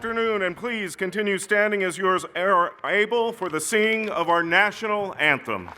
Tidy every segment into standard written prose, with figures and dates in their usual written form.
afternoon, and please continue standing as you are able for the singing of our national anthem.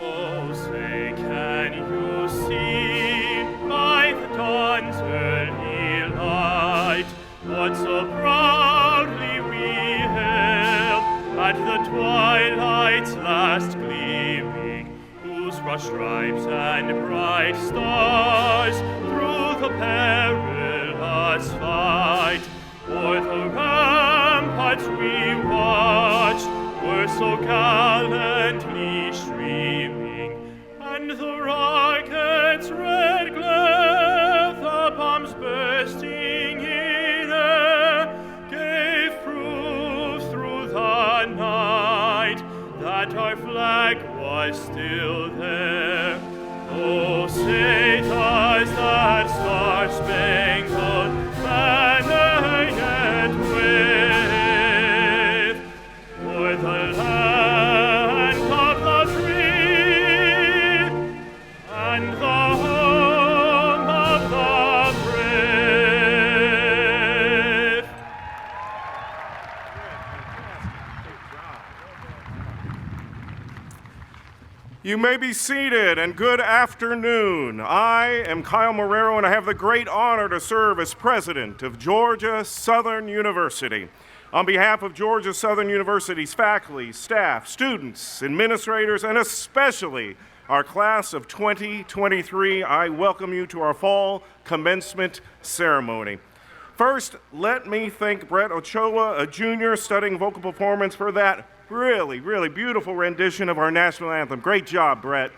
Oh, say, can you see by the dawn's early light what so proudly we hailed at the twilight's last gleaming, whose rush stripes and bright stars through the perilous fight o'er the ramparts we watched were so gallantly streaming, and the rocket's red glare, the bombs bursting in air, gave proof through the night that our flag was still there. Oh, say does that star-spangled banner yet wave o'er the land of the free and the home of the brave? You may be seated, and good afternoon. I am Kyle Marrero, and I have the great honor to serve as president of Georgia Southern University. On behalf of Georgia Southern University's faculty, staff, students, administrators, and especially our class of 2023, I welcome you to our fall commencement ceremony. First, let me thank Brett Ochoa, a junior studying vocal performance, for that really beautiful rendition of our national anthem. Great job, Brett.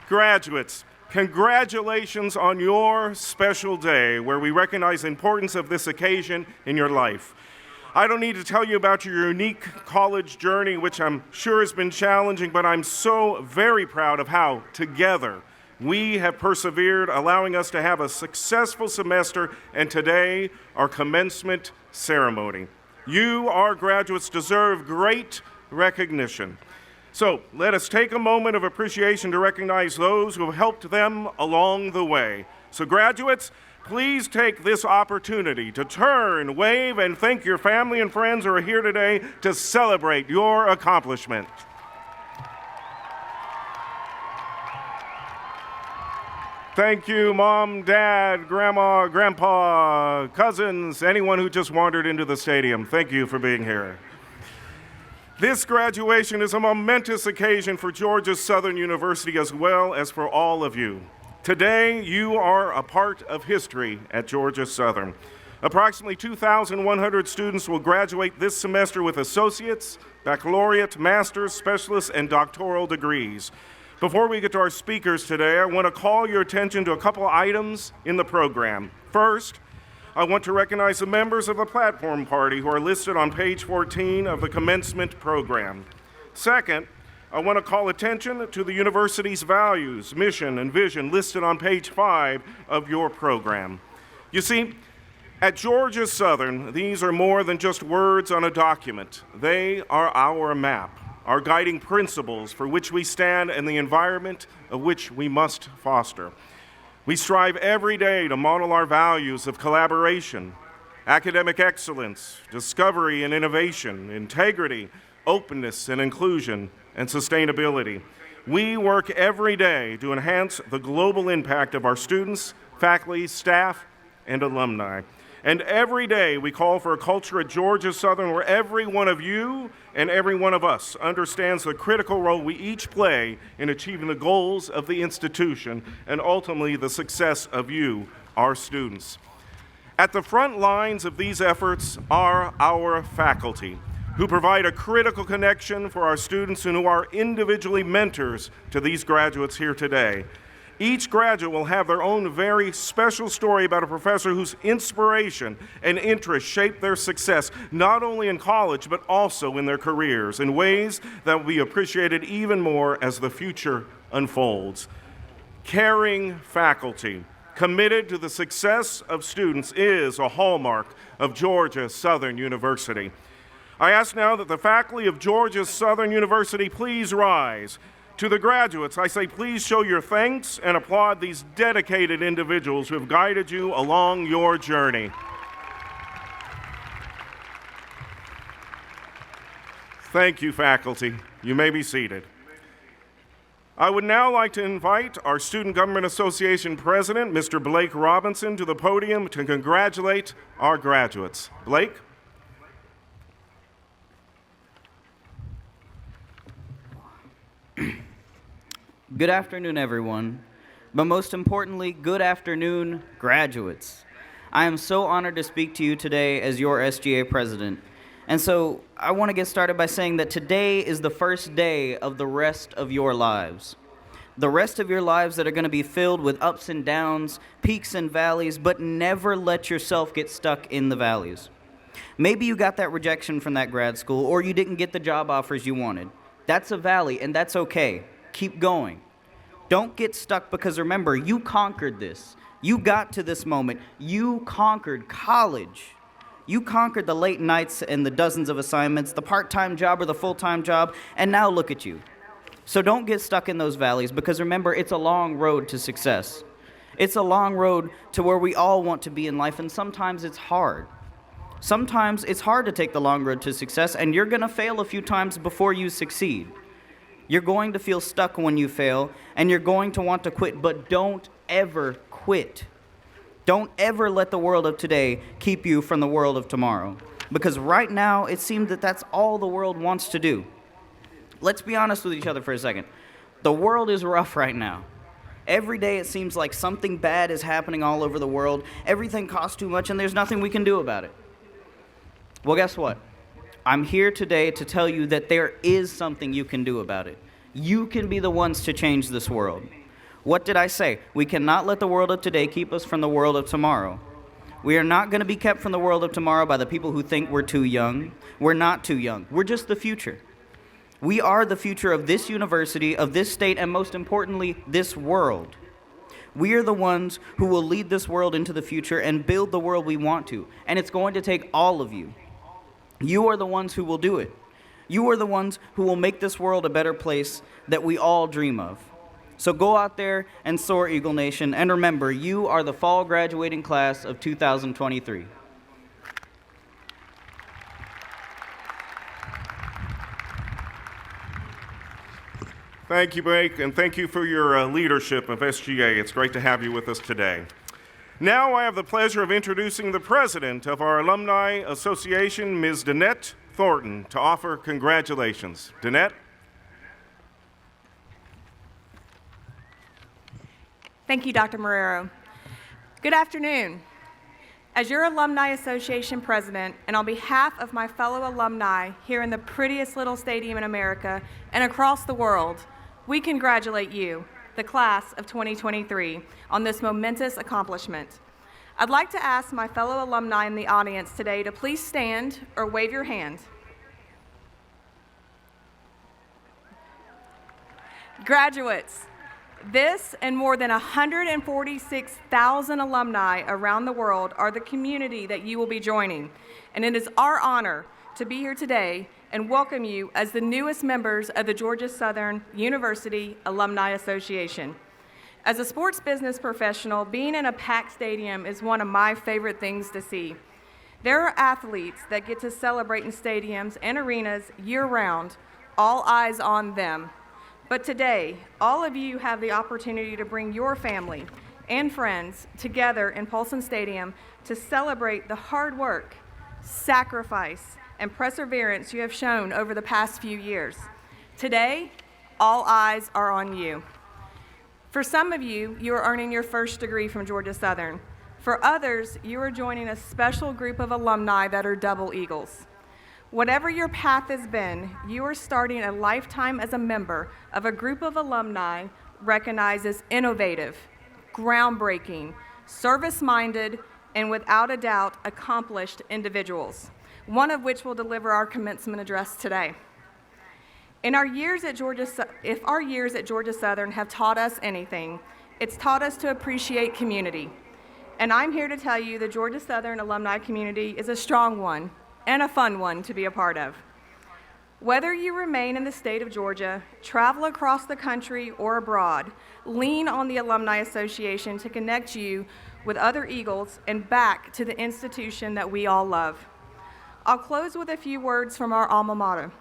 Graduates, congratulations on your special day where we recognize the importance of this occasion in your life. I don't need to tell you about your unique college journey, which I'm sure has been challenging, but I'm so very proud of how, together, we have persevered, allowing us to have a successful semester and today, our commencement ceremony. You, our graduates, deserve great recognition. So let us take a moment of appreciation to recognize those who have helped them along the way. So graduates, please take this opportunity to turn, wave, and thank your family and friends who are here today to celebrate your accomplishment. Thank you, Mom, Dad, Grandma, Grandpa, cousins, anyone who just wandered into the stadium. Thank you for being here. This graduation is a momentous occasion for Georgia Southern University as well as for all of you. Today, you are a part of history at Georgia Southern. Approximately 2,100 students will graduate this semester with associates, baccalaureate, master's, specialist, and doctoral degrees. Before we get to our speakers today, I want to call your attention to a couple items in the program. First, I want to recognize the members of the platform party who are listed on page 14 of the commencement program. Second, I want to call attention to the university's values, mission, and vision listed on page 5 of your program. You see, at Georgia Southern, these are more than just words on a document. They are our map, our guiding principles for which we stand and the environment of which we must foster. We strive every day to model our values of collaboration, academic excellence, discovery and innovation, integrity, openness and inclusion, and sustainability. We work every day to enhance the global impact of our students, faculty, staff, and alumni. And every day we call for a culture at Georgia Southern where every one of you and every one of us understands the critical role we each play in achieving the goals of the institution and ultimately the success of you, our students. At the front lines of these efforts are our faculty, who provide a critical connection for our students and who are individually mentors to these graduates here today. Each graduate will have their own very special story about a professor whose inspiration and interest shaped their success, not only in college, but also in their careers, in ways that will be appreciated even more as the future unfolds. Caring faculty, committed to the success of students is a hallmark of Georgia Southern University. I ask now that the faculty of Georgia Southern University please rise. To the graduates, I say please show your thanks and applaud these dedicated individuals who have guided you along your journey. Thank you, faculty. You may be seated. I would now like to invite our Student Government Association President, Mr. Blake Robinson, to the podium to congratulate our graduates. Blake? Good afternoon, everyone, but most importantly, good afternoon, graduates. I am so honored to speak to you today as your SGA president. And so I want to get started by saying that today is the first day of the rest of your lives. The rest of your lives that are going to be filled with ups and downs, peaks and valleys, but never let yourself get stuck in the valleys. Maybe you got that rejection from that grad school, or you didn't get the job offers you wanted. That's a valley, and that's okay. Keep going. Don't get stuck, because remember, you conquered this. You got to this moment. You conquered college. You conquered the late nights and the dozens of assignments, the part-time job or the full-time job, and now look at you. So don't get stuck in those valleys, because remember, it's a long road to success. It's a long road to where we all want to be in life, and sometimes it's hard. Sometimes it's hard to take the long road to success, and you're going to fail a few times before you succeed. You're going to feel stuck when you fail, and you're going to want to quit, but don't ever quit. Don't ever let the world of today keep you from the world of tomorrow, because right now it seems that that's all the world wants to do. Let's be honest with each other for a second. The world is rough right now. Every day it seems like something bad is happening all over the world. Everything costs too much, and there's nothing we can do about it. Well, guess what? I'm here today to tell you that there is something you can do about it. You can be the ones to change this world. What did I say? We cannot let the world of today keep us from the world of tomorrow. We are not going to be kept from the world of tomorrow by the people who think we're too young. We're not too young. We're just the future. We are the future of this university, of this state, and most importantly, this world. We are the ones who will lead this world into the future and build the world we want to. And it's going to take all of you. You are the ones who will do it. You are the ones who will make this world a better place that we all dream of. So go out there and soar, Eagle Nation, and remember, you are the fall graduating class of 2023. Thank you, Blake, and thank you for your leadership of SGA. It's great to have you with us today. Now I have the pleasure of introducing the president of our Alumni Association, Ms. Danette Thornton, to offer congratulations. Danette? Thank you, Dr. Marrero. Good afternoon. As your Alumni Association president, and on behalf of my fellow alumni here in the prettiest little stadium in America and across the world, we congratulate you, the class of 2023, on this momentous accomplishment. I'd like to ask my fellow alumni in the audience today to please stand or wave your hand. Graduates, this and more than 146,000 alumni around the world are the community that you will be joining, and it is our honor to be here today and welcome you as the newest members of the Georgia Southern University Alumni Association. As a sports business professional, being in a packed stadium is one of my favorite things to see. There are athletes that get to celebrate in stadiums and arenas year-round, all eyes on them. But today, all of you have the opportunity to bring your family and friends together in Paulson Stadium to celebrate the hard work, sacrifice, and perseverance you have shown over the past few years. Today, all eyes are on you. For some of you, you are earning your first degree from Georgia Southern. For others, you are joining a special group of alumni that are double Eagles. Whatever your path has been, you are starting a lifetime as a member of a group of alumni recognized as innovative, groundbreaking, service-minded, and without a doubt, accomplished individuals, one of which will deliver our commencement address today. If our years at Georgia Southern have taught us anything, It's taught us to appreciate community. And I'm here to tell you the Georgia Southern alumni community is a strong one and a fun one to be a part of. Whether you remain in the state of Georgia, travel across the country, or abroad, lean on the Alumni Association to connect you with other Eagles and back to the institution that we all love. I'll close with a few words from our alma mater.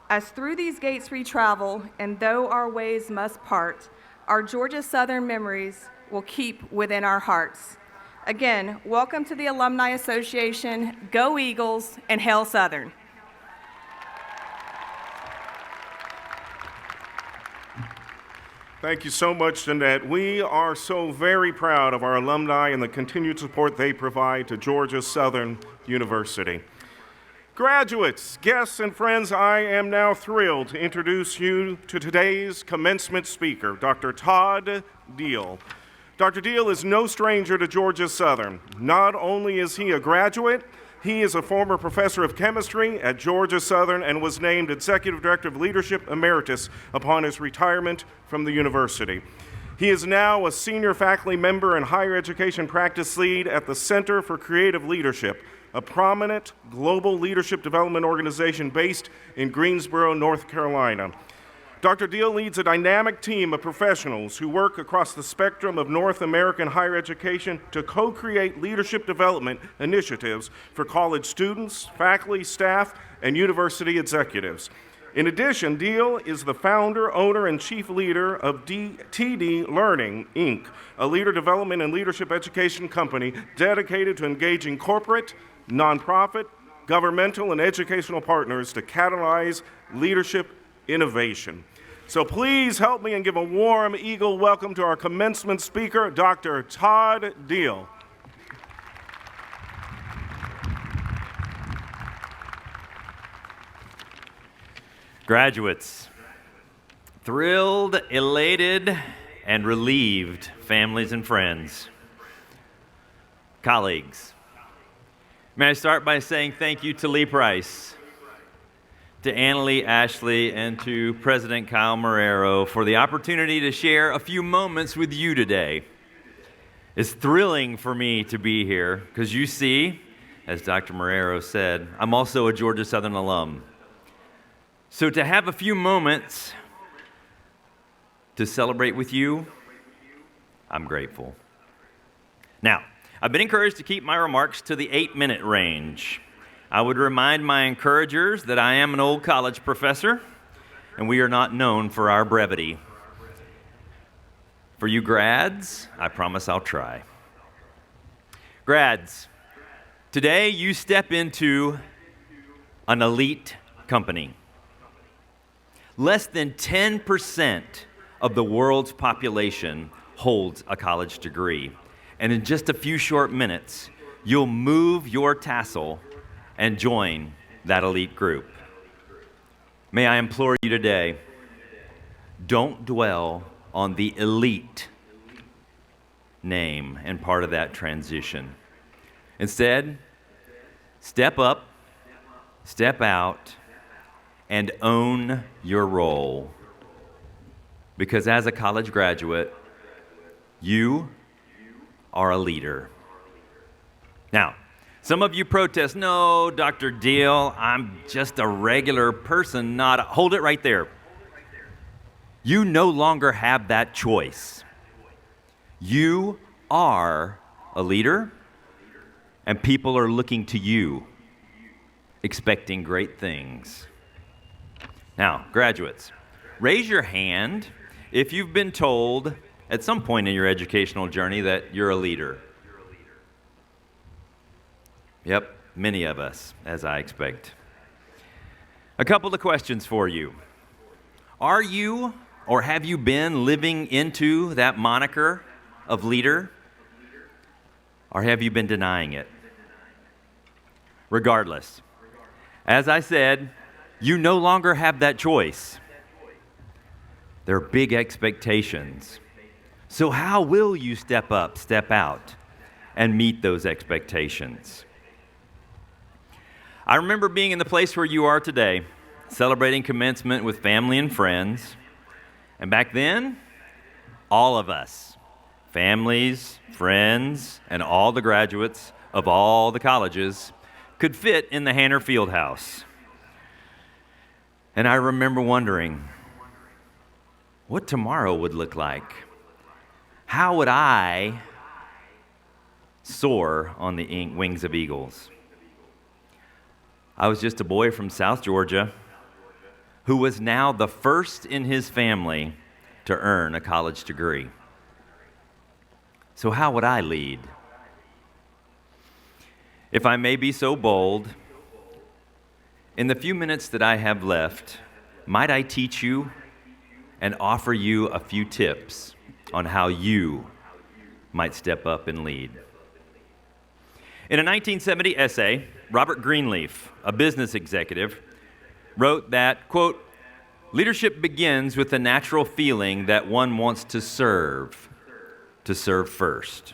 As through these gates we travel, and though our ways must part, our Georgia Southern memories will keep within our hearts. Again, welcome to the Alumni Association. Go Eagles and Hail Southern. Thank you so much, Jeanette. We are so very proud of our alumni and the continued support they provide to Georgia Southern University. Graduates, guests, and friends, I am now thrilled to introduce you to today's commencement speaker, Dr. Todd Deal. Dr. Deal is no stranger to Georgia Southern. Not only is he a graduate, he is a former professor of chemistry at Georgia Southern and was named Executive Director of Leadership Emeritus upon his retirement from the university. He is now a senior faculty member and higher education practice lead at the Center for Creative Leadership, a prominent global leadership development organization based in Greensboro, North Carolina. Dr. Deal leads a dynamic team of professionals who work across the spectrum of North American higher education to co-create leadership development initiatives for college students, faculty, staff, and university executives. In addition, Deal is the founder, owner, and chief leader of TD Learning, Inc., a leader development and leadership education company dedicated to engaging corporate, nonprofit, governmental, and educational partners to catalyze leadership innovation. So please help me and give a warm Eagle welcome to our commencement speaker, Dr. Todd Deal. Graduates, thrilled, elated, and relieved families and friends, colleagues, may I start by saying thank you to Lee Price, to Annalee Ashley, and to President Kyle Marrero for the opportunity to share a few moments with you today. It's thrilling for me to be here because you see, as Dr. Marrero said, I'm also a Georgia Southern alum. So to have a few moments to celebrate with you, I'm grateful. Now, I've been encouraged to keep my remarks to the 8-minute range. I would remind my encouragers that I am an old college professor, and we are not known for our brevity. For you grads, I promise I'll try. Grads, today you step into an elite company. Less than 10% of the world's population holds a college degree, and in just a few short minutes, you'll move your tassel and join that elite group. May I implore you today, don't dwell on the elite name and part of that transition. Instead, step up, step out, and own your role. Because as a college graduate, you are a leader. Now, some of you protest, no, Dr. Deal, I'm just a regular person, not a... Hold it right there. You no longer have that choice. You are a leader, and people are looking to you, expecting great things. Now, graduates, raise your hand if you've been told at some point in your educational journey that you're a leader. Yep, many of us, as I expect. A couple of questions for you. Are you or have you been living into that moniker of leader? Or have you been denying it? Regardless, as I said, you no longer have that choice. There are big expectations. So how will you step up, step out, and meet those expectations? I remember being in the place where you are today, celebrating commencement with family and friends. And back then, all of us families, friends, and all the graduates of all the colleges could fit in the Hanner Fieldhouse. And I remember wondering what tomorrow would look like. How would I soar on the wings of eagles? I was just a boy from South Georgia who was now the first in his family to earn a college degree. So how would I lead? If I may be so bold, in the few minutes that I have left, might I teach you and offer you a few tips on how you might step up and lead. In a 1970 essay, Robert Greenleaf, a business executive, wrote that, quote, "Leadership begins with the natural feeling that one wants to serve first."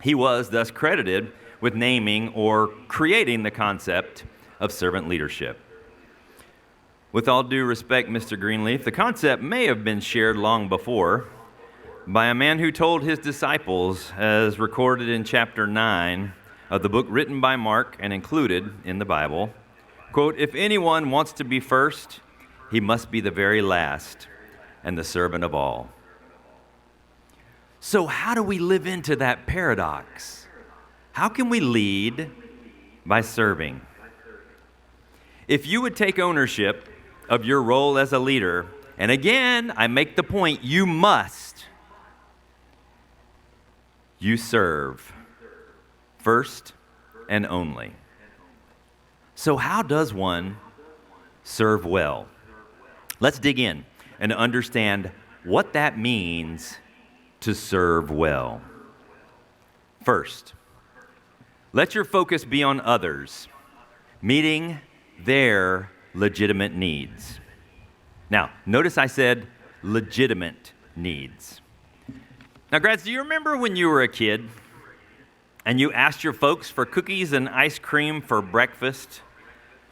He was thus credited with naming or creating the concept of servant leadership. With all due respect, Mr. Greenleaf, the concept may have been shared long before by a man who told his disciples, as recorded in chapter 9 of the book written by Mark and included in the Bible, quote, "If anyone wants to be first, he must be the very last and the servant of all." So how do we live into that paradox? How can we lead by serving? If you would take ownership of your role as a leader, and again, I make the point, you serve first and only. So how does one serve well? Let's dig in and understand what that means to serve well. First, let your focus be on others, meeting their legitimate needs. Now, notice I said legitimate needs. Now, grads, do you remember when you were a kid and you asked your folks for cookies and ice cream for breakfast?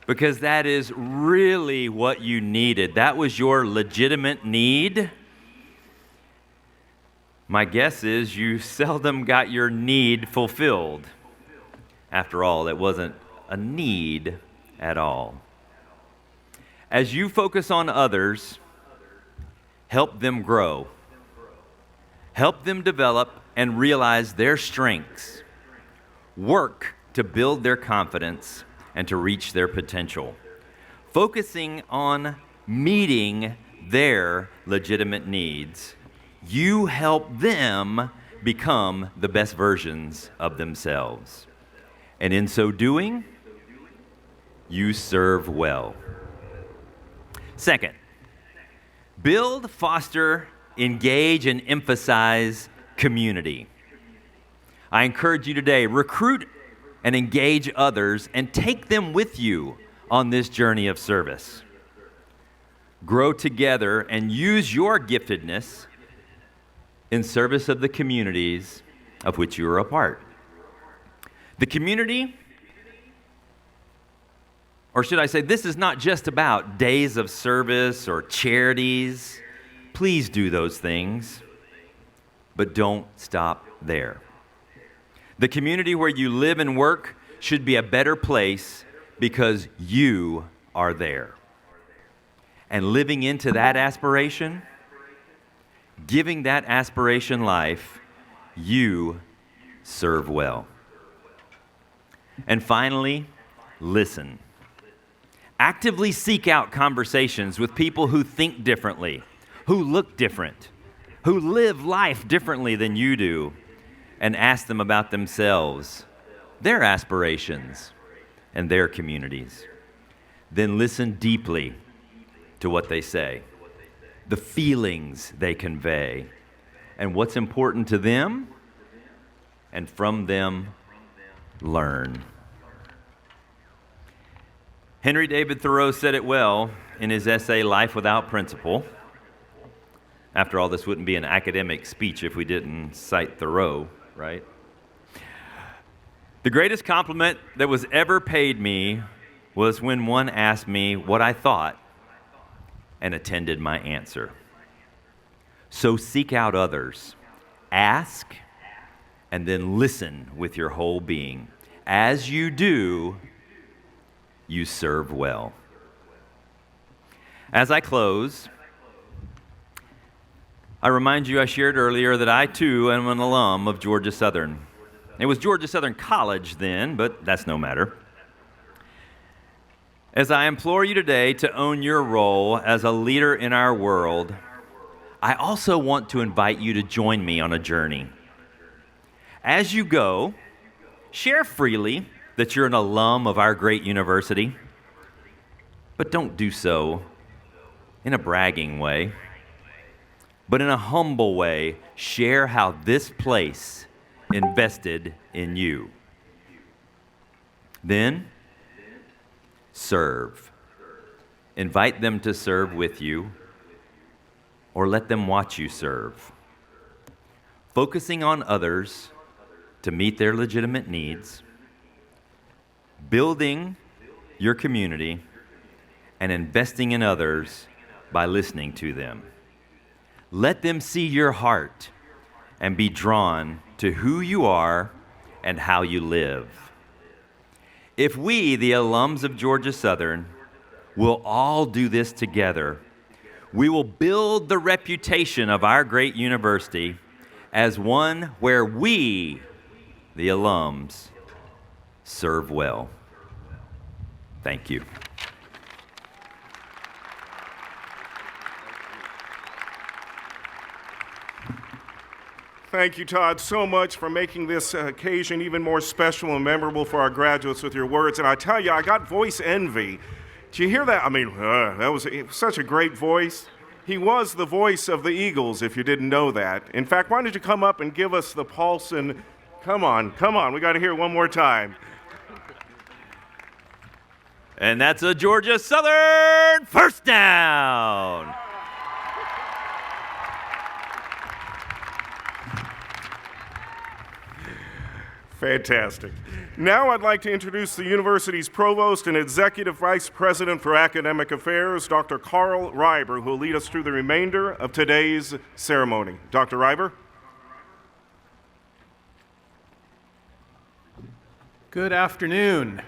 Because that is really what you needed. That was your legitimate need. My guess is you seldom got your need fulfilled. After all, it wasn't a need at all. As you focus on others, help them grow. Help them develop and realize their strengths. Work to build their confidence and to reach their potential. Focusing on meeting their legitimate needs, you help them become the best versions of themselves. And in so doing, you serve well. Second, build, foster, engage, and emphasize community. I encourage you today, recruit and engage others and take them with you on this journey of service. Grow together and use your giftedness in service of the communities of which you are a part. The community, or should I say, this is not just about days of service or charities. Please do those things, but don't stop there. The community where you live and work should be a better place because you are there. And living into that aspiration, giving that aspiration life, you serve well. And finally, listen. Actively seek out conversations with people who think differently, who look different, who live life differently than you do, and ask them about themselves, their aspirations, and their communities. Then listen deeply to what they say, the feelings they convey, and what's important to them, and from them, learn. Henry David Thoreau said it well in his essay, Life Without Principle. After all, this wouldn't be an academic speech if we didn't cite Thoreau, right? The greatest compliment that was ever paid me was when one asked me what I thought and attended my answer. So seek out others, Ask and then listen with your whole being. As you do, you serve well. As I close, I remind you I shared earlier that I too am an alum of Georgia Southern. It was Georgia Southern College then, but that's no matter. As I implore you today to own your role as a leader in our world, I also want to invite you to join me on a journey. As you go, share freely that you're an alum of our great university, but don't do so in a bragging way, but in a humble way. Share how this place invested in you. Then, serve. Invite them to serve with you, or let them watch you serve. Focusing on others to meet their legitimate needs, building your community, and investing in others by listening to them. Let them see your heart and be drawn to who you are and how you live. If we, the alums of Georgia Southern, will all do this together, we will build the reputation of our great university as one where we, the alums, serve well. Thank you. Thank you, Todd, so much for making this occasion even more special and memorable for our graduates with your words. And I tell you, I got voice envy. Did you hear that? I mean, that was such a great voice. He was the voice of the Eagles, if you didn't know that. In fact, why don't you come up and give us the Paulson? Come on, we got to hear it one more time. And that's a Georgia Southern first down. Fantastic. Now I'd like to introduce the university's provost and executive vice president for academic affairs, Dr. Carl Reiber, who will lead us through the remainder of today's ceremony. Dr. Reiber? Good afternoon.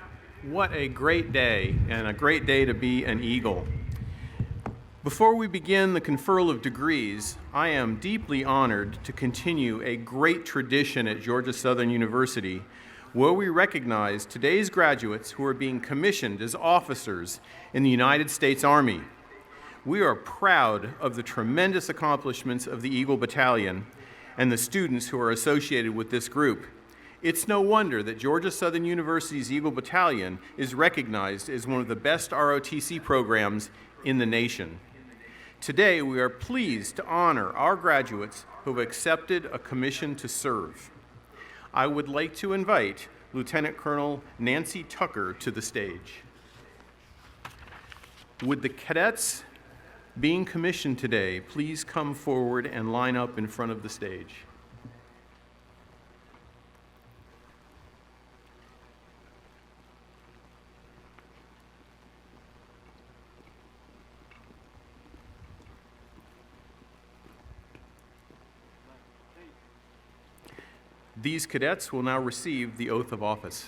What a great day, and a great day to be an Eagle. Before we begin the conferral of degrees, I am deeply honored to continue a great tradition at Georgia Southern University, where we recognize today's graduates who are being commissioned as officers in the United States Army. We are proud of the tremendous accomplishments of the Eagle Battalion and the students who are associated with this group. It's no wonder that Georgia Southern University's Eagle Battalion is recognized as one of the best ROTC programs in the nation. Today, we are pleased to honor our graduates who have accepted a commission to serve. I would like to invite Lieutenant Colonel Nancy Tucker to the stage. Would the cadets being commissioned today please come forward and line up in front of the stage? These cadets will now receive the oath of office.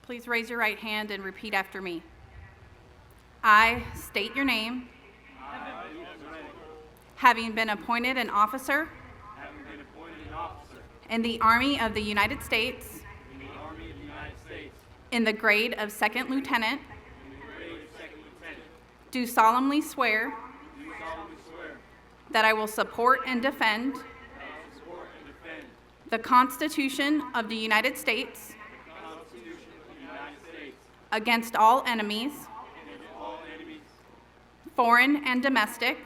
Please raise your right hand and repeat after me. I state your name, having been appointed an officer in the Army of the United States in the grade of second lieutenant, do solemnly swear that I will support and defend the Constitution of the United States against all enemies, foreign and domestic,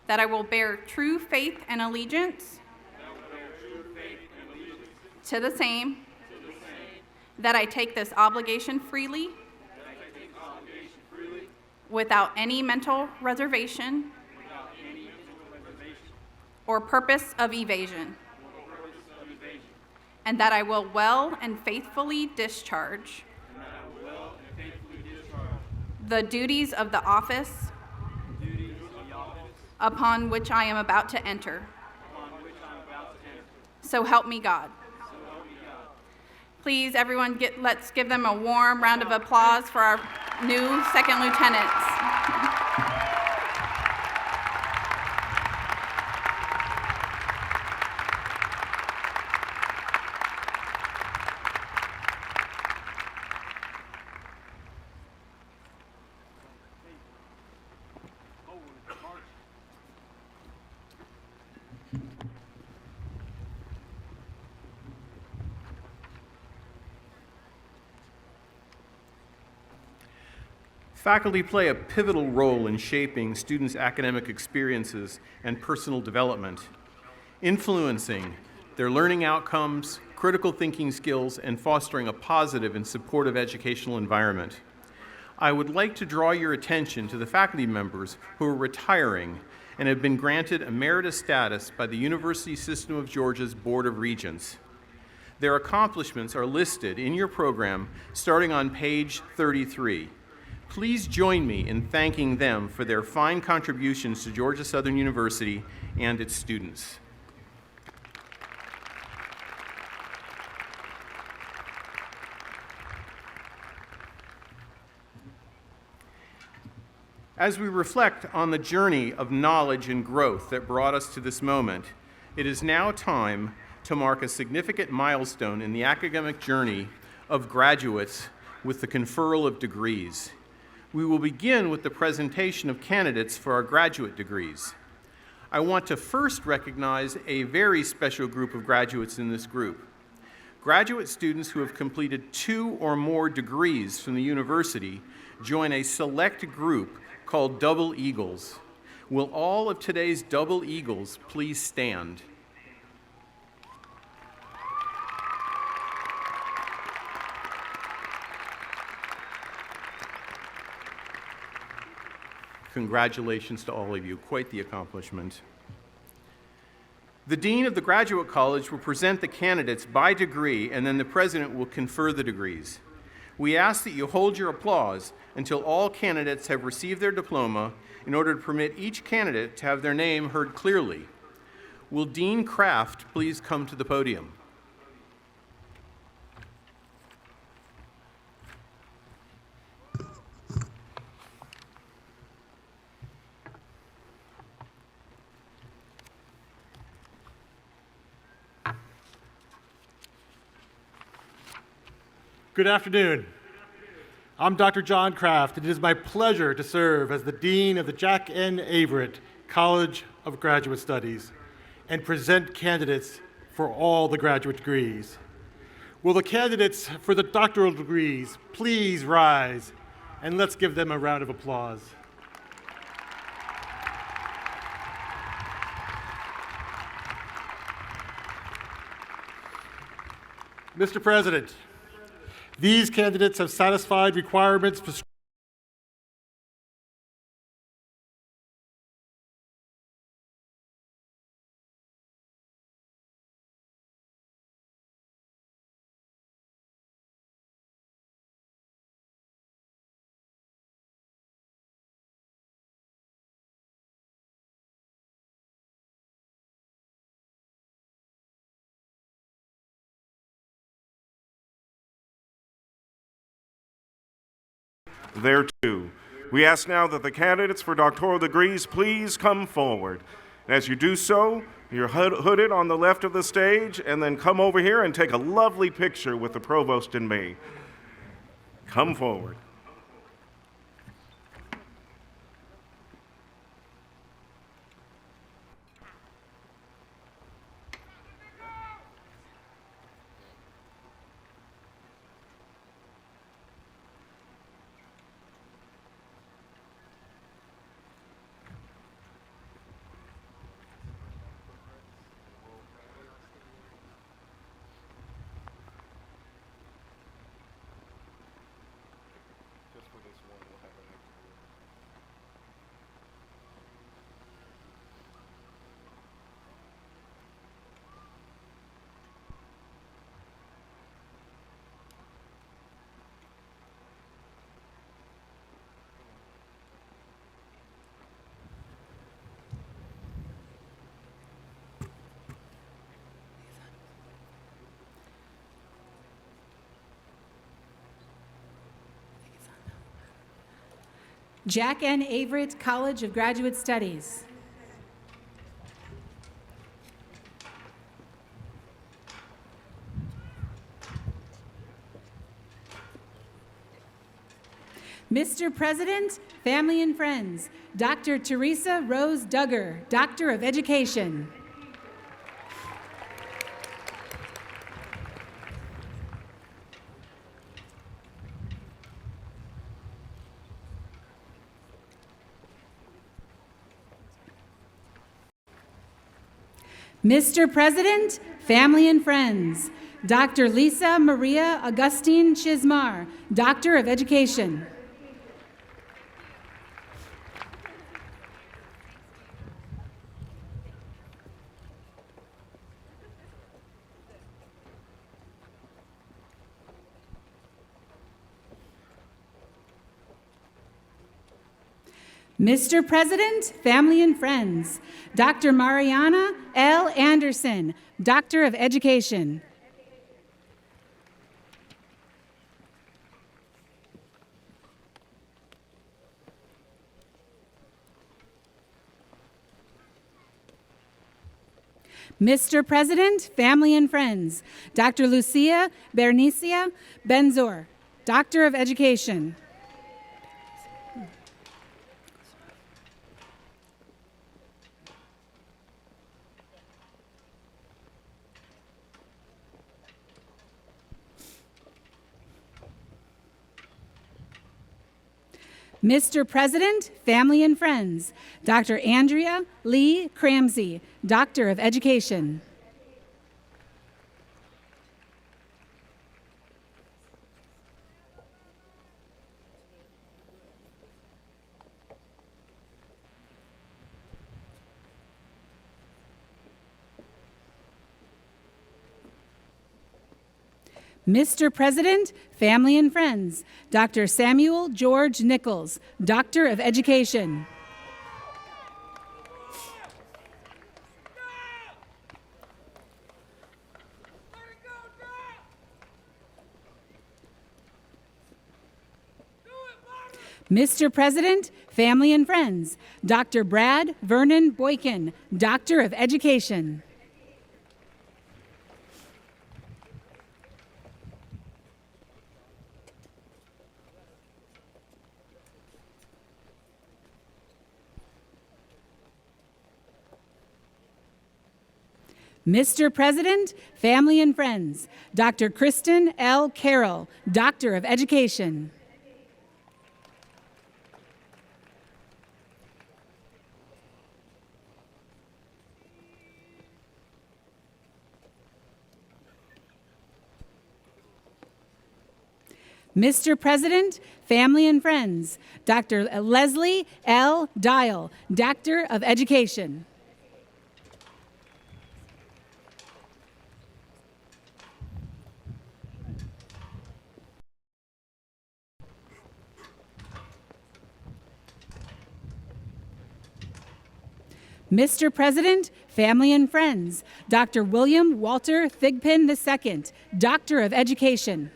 that I will bear true faith and allegiance to the same, that I take this obligation freely without any mental reservation or purpose of evasion, and that I will well and faithfully discharge the duties of the office upon which I am about to enter. So help me God. Please, everyone, let's give them a warm round of applause for our new second lieutenants. Faculty play a pivotal role in shaping students' academic experiences and personal development, influencing their learning outcomes, critical thinking skills, and fostering a positive and supportive educational environment. I would like to draw your attention to the faculty members who are retiring and have been granted emeritus status by the University System of Georgia's Board of Regents. Their accomplishments are listed in your program starting on page 33. Please join me in thanking them for their fine contributions to Georgia Southern University and its students. As we reflect on the journey of knowledge and growth that brought us to this moment, it is now time to mark a significant milestone in the academic journey of graduates with the conferral of degrees. We will begin with the presentation of candidates for our graduate degrees. I want to first recognize a very special group of graduates in this group. Graduate students who have completed 2 or more degrees from the university join a select group called Double Eagles. Will all of today's Double Eagles please stand? Congratulations to all of you, quite the accomplishment. The Dean of the Graduate College will present the candidates by degree, and then the President will confer the degrees. We ask that you hold your applause until all candidates have received their diploma in order to permit each candidate to have their name heard clearly. Will Dean Kraft please come to the podium? Good afternoon. I'm Dr. John Kraft, and it is my pleasure to serve as the Dean of the Jack N. Averett College of Graduate Studies and present candidates for all the graduate degrees. Will the candidates for the doctoral degrees please rise, and let's give them a round of applause. Mr. President, these candidates have satisfied requirements for there too. We ask now that the candidates for doctoral degrees please come forward. As you do so, you're hooded on the left of the stage, and then come over here and take a lovely picture with the provost and me. Come forward. Jack N. Averett College of Graduate Studies. Mr. President, family and friends, Dr. Teresa Rose Duggar, Doctor of Education. Mr. President, family and friends, Dr. Lisa Maria Augustine Chismar, Doctor of Education. Mr. President, family and friends, Dr. Mariana L. Anderson, Doctor of Education. Mr. President, family and friends, Dr. Lucia Bernicia Benzor, Doctor of Education. Mr. President, family and friends, Dr. Andrea Lee Cramsey, Doctor of Education. Mr. President, family and friends, Dr. Samuel George Nichols, Doctor of Education. Mr. President, family and friends, Dr. Brad Vernon Boykin, Doctor of Education. Mr. President, family and friends, Dr. Kristen L. Carroll, Doctor of Education. Mr. President, family and friends, Dr. Leslie L. Dial, Doctor of Education. Mr. President, family and friends, Dr. William Walter Thigpen II, Doctor of Education.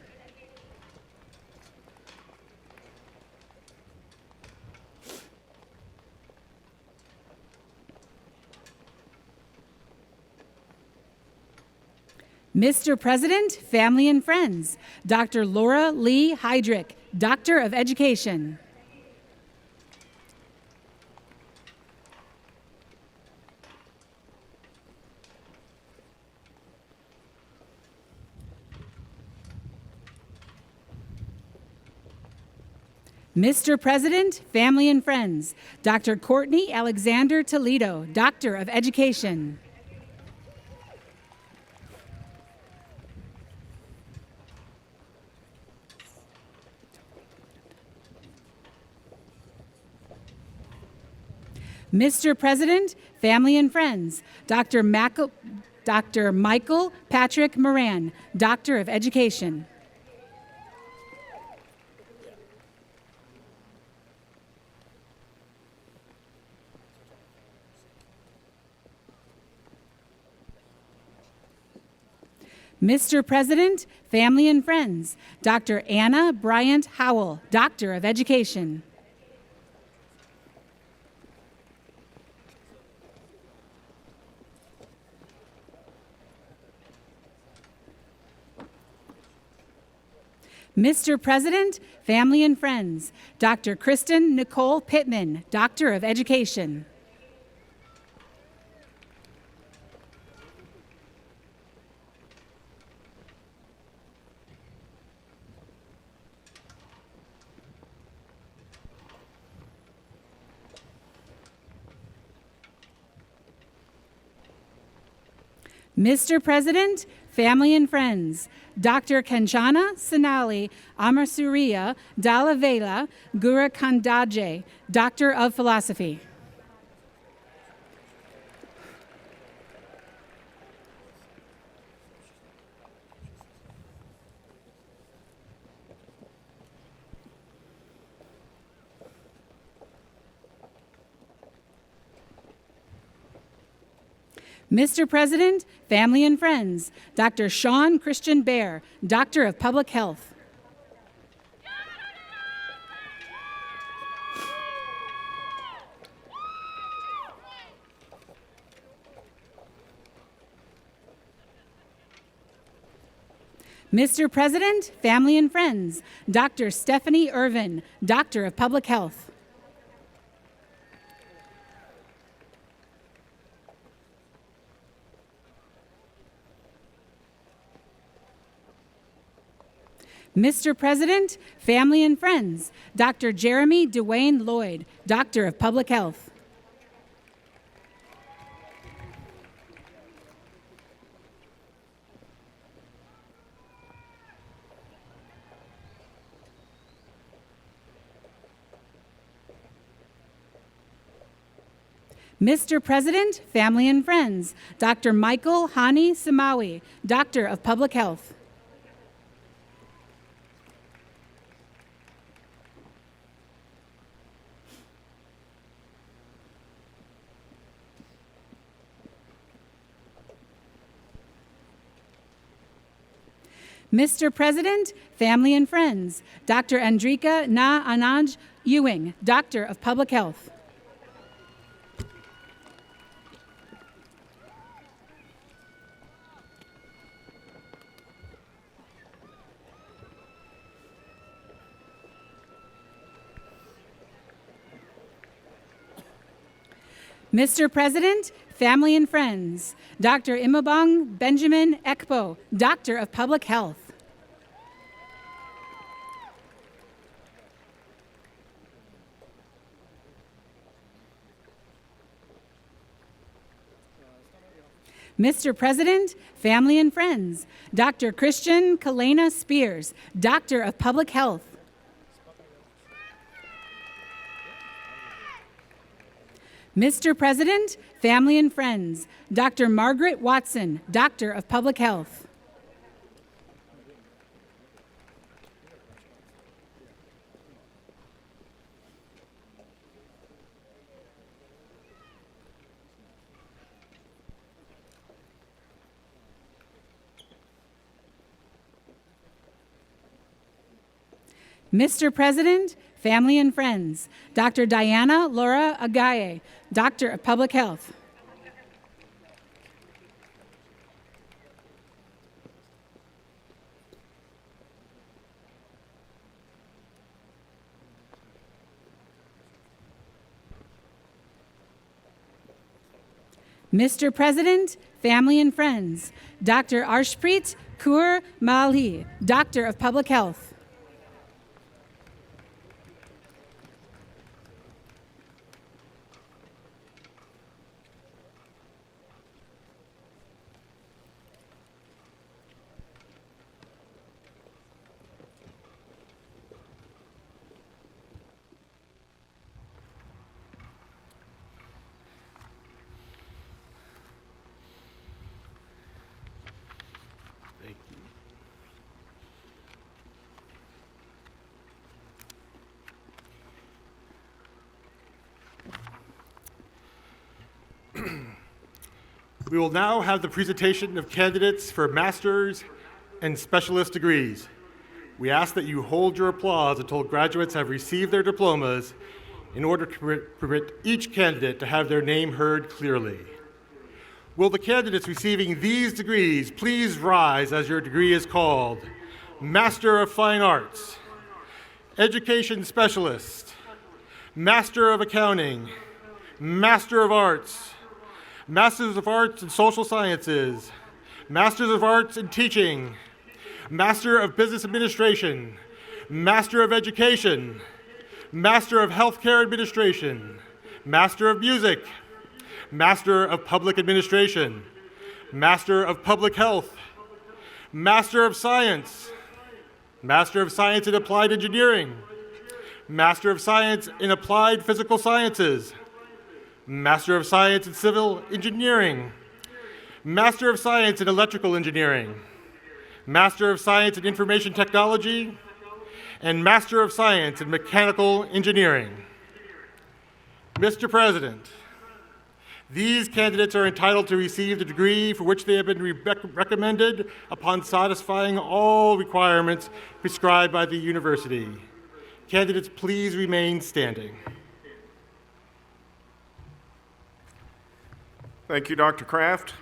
Mr. President, family and friends, Dr. Laura Lee Heydrich, Doctor of Education. Mr. President, family and friends, Dr. Courtney Alexander Toledo, Doctor of Education. Mr. President, family and friends, Dr. Michael Patrick Moran, Doctor of Education. Mr. President, family and friends, Dr. Anna Bryant Howell, Doctor of Education. Mr. President, family and friends, Dr. Kristen Nicole Pittman, Doctor of Education. Mr. President, family and friends, Dr. Kanchana Sonali Amarsurya Dallavela Gurakandaje, Doctor of Philosophy. Mr. President, family and friends, Dr. Sean Christian Bear, Doctor of Public Health. Mr. President, family and friends, Dr. Stephanie Irvin, Doctor of Public Health. Mr. President, family and friends, Dr. Jeremy Dwayne Lloyd, Doctor of Public Health. Mr. President, family and friends, Dr. Michael Hani Samawi, Doctor of Public Health. Mr. President, family and friends, Dr. Andrika Na Anaj Ewing, Doctor of Public Health. Mr. President, family and friends, Dr. Imabong Benjamin Ekpo, Doctor of Public Health. Mr. President, family and friends, Dr. Christian Kalena Spears, Doctor of Public Health. Mr. President, family and friends, Dr. Margaret Watson, Doctor of Public Health. Mr. President, family and friends, Dr. Diana Laura Agaye, Doctor of Public Health. Mr. President, family and friends, Dr. Arshpreet Kaur Malhi, Doctor of Public Health. We will now have the presentation of candidates for master's and specialist degrees. We ask that you hold your applause until graduates have received their diplomas in order to permit each candidate to have their name heard clearly. Will the candidates receiving these degrees please rise as your degree is called? Master of Fine Arts, Education Specialist, Master of Accounting, Master of Arts, Masters of Arts in Social Sciences, Masters of Arts in Teaching, Master of Business Administration, Master of Education, Master of Healthcare Administration, Master of Music, Master of Public Administration, Master of Public Health, Master of Science, Master of Science in Applied Engineering, Master of Science in Applied Physical Sciences, Master of Science in Civil Engineering, Master of Science in Electrical Engineering, Master of Science in Information Technology, and Master of Science in Mechanical Engineering. Mr. President, these candidates are entitled to receive the degree for which they have been recommended upon satisfying all requirements prescribed by the university. Candidates, please remain standing. Thank you, Dr. Kraft.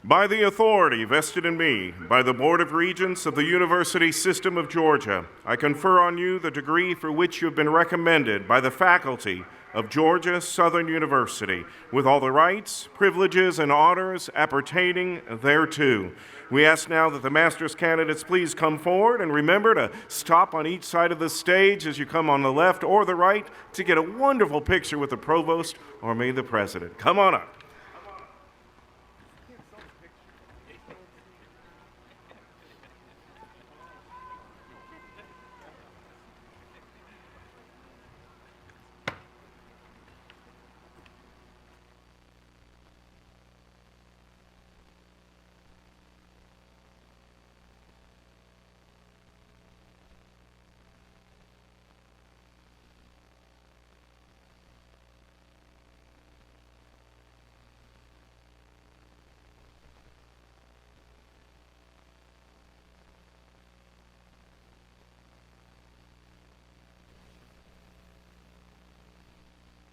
By the authority vested in me by the Board of Regents of the University System of Georgia, I confer on you the degree for which you have been recommended by the faculty of Georgia Southern University, with all the rights, privileges, and honors appertaining thereto. We ask now that the master's candidates please come forward, and remember to stop on each side of the stage as you come on the left or the right to get a wonderful picture with the provost or maybe the president. Come on up.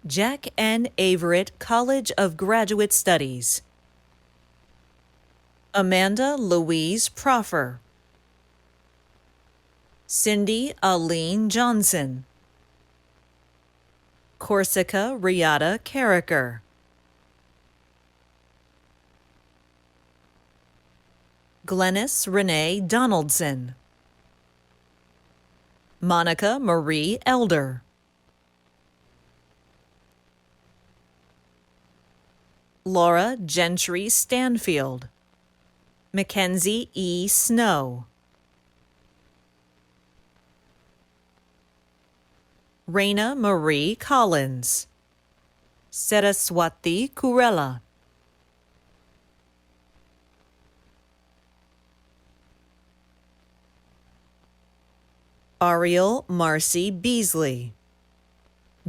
Jack N. Averett College of Graduate Studies. Amanda Louise Proffer. Cindy Aline Johnson. Corsica Riata Carricker. Glennis Renee Donaldson. Monica Marie Elder. Laura Gentry Stanfield. Mackenzie E. Snow. Raina Marie Collins. Saraswati Kurela. Ariel Marcy Beasley.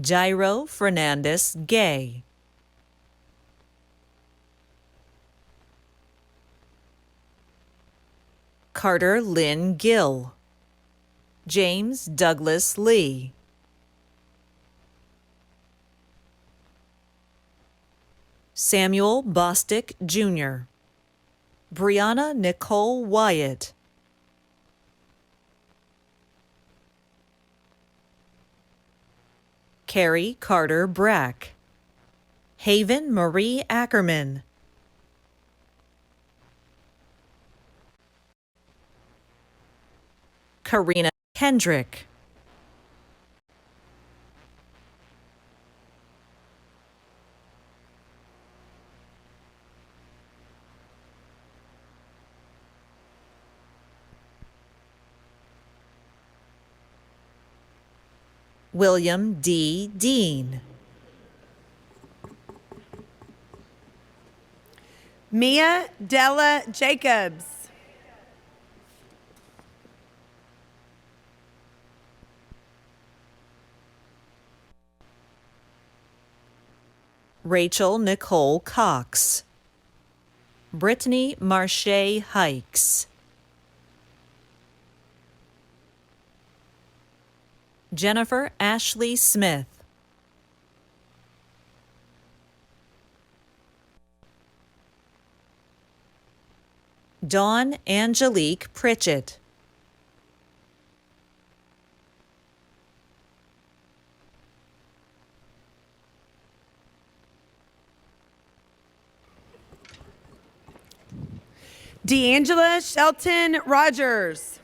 Jairo Fernandez Gay. Carter Lynn Gill. James Douglas Lee. Samuel Bostick Jr. Brianna Nicole Wyatt. Carrie Carter Brack. Haven Marie Ackerman. Karina Kendrick. William D. Dean. Mia Della Jacobs. Rachel Nicole Cox. Brittany Marche Hikes. Jennifer Ashley Smith. Dawn Angelique Pritchett. D'Angela Shelton Rogers.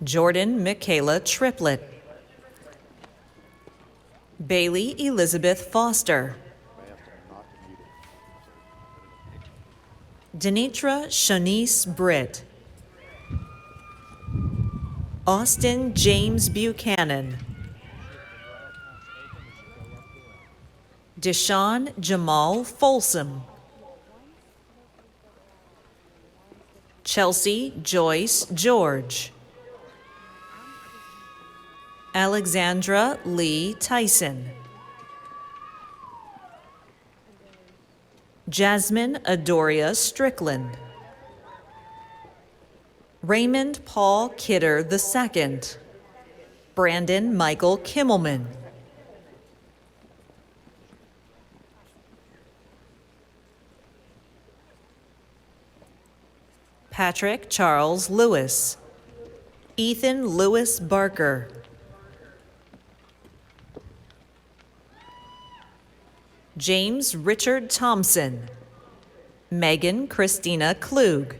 Jordan Michaela Triplett. Bailey Elizabeth Foster. Denitra Shanice Britt. Austin James Buchanan. Deshaun Jamal Folsom. Chelsea Joyce George. Alexandra Lee Tyson. Jasmine Adoria Strickland. Raymond Paul Kidder II. Brandon Michael Kimmelman. Patrick Charles Lewis. Ethan Lewis Barker. James Richard Thompson. Megan Christina Klug.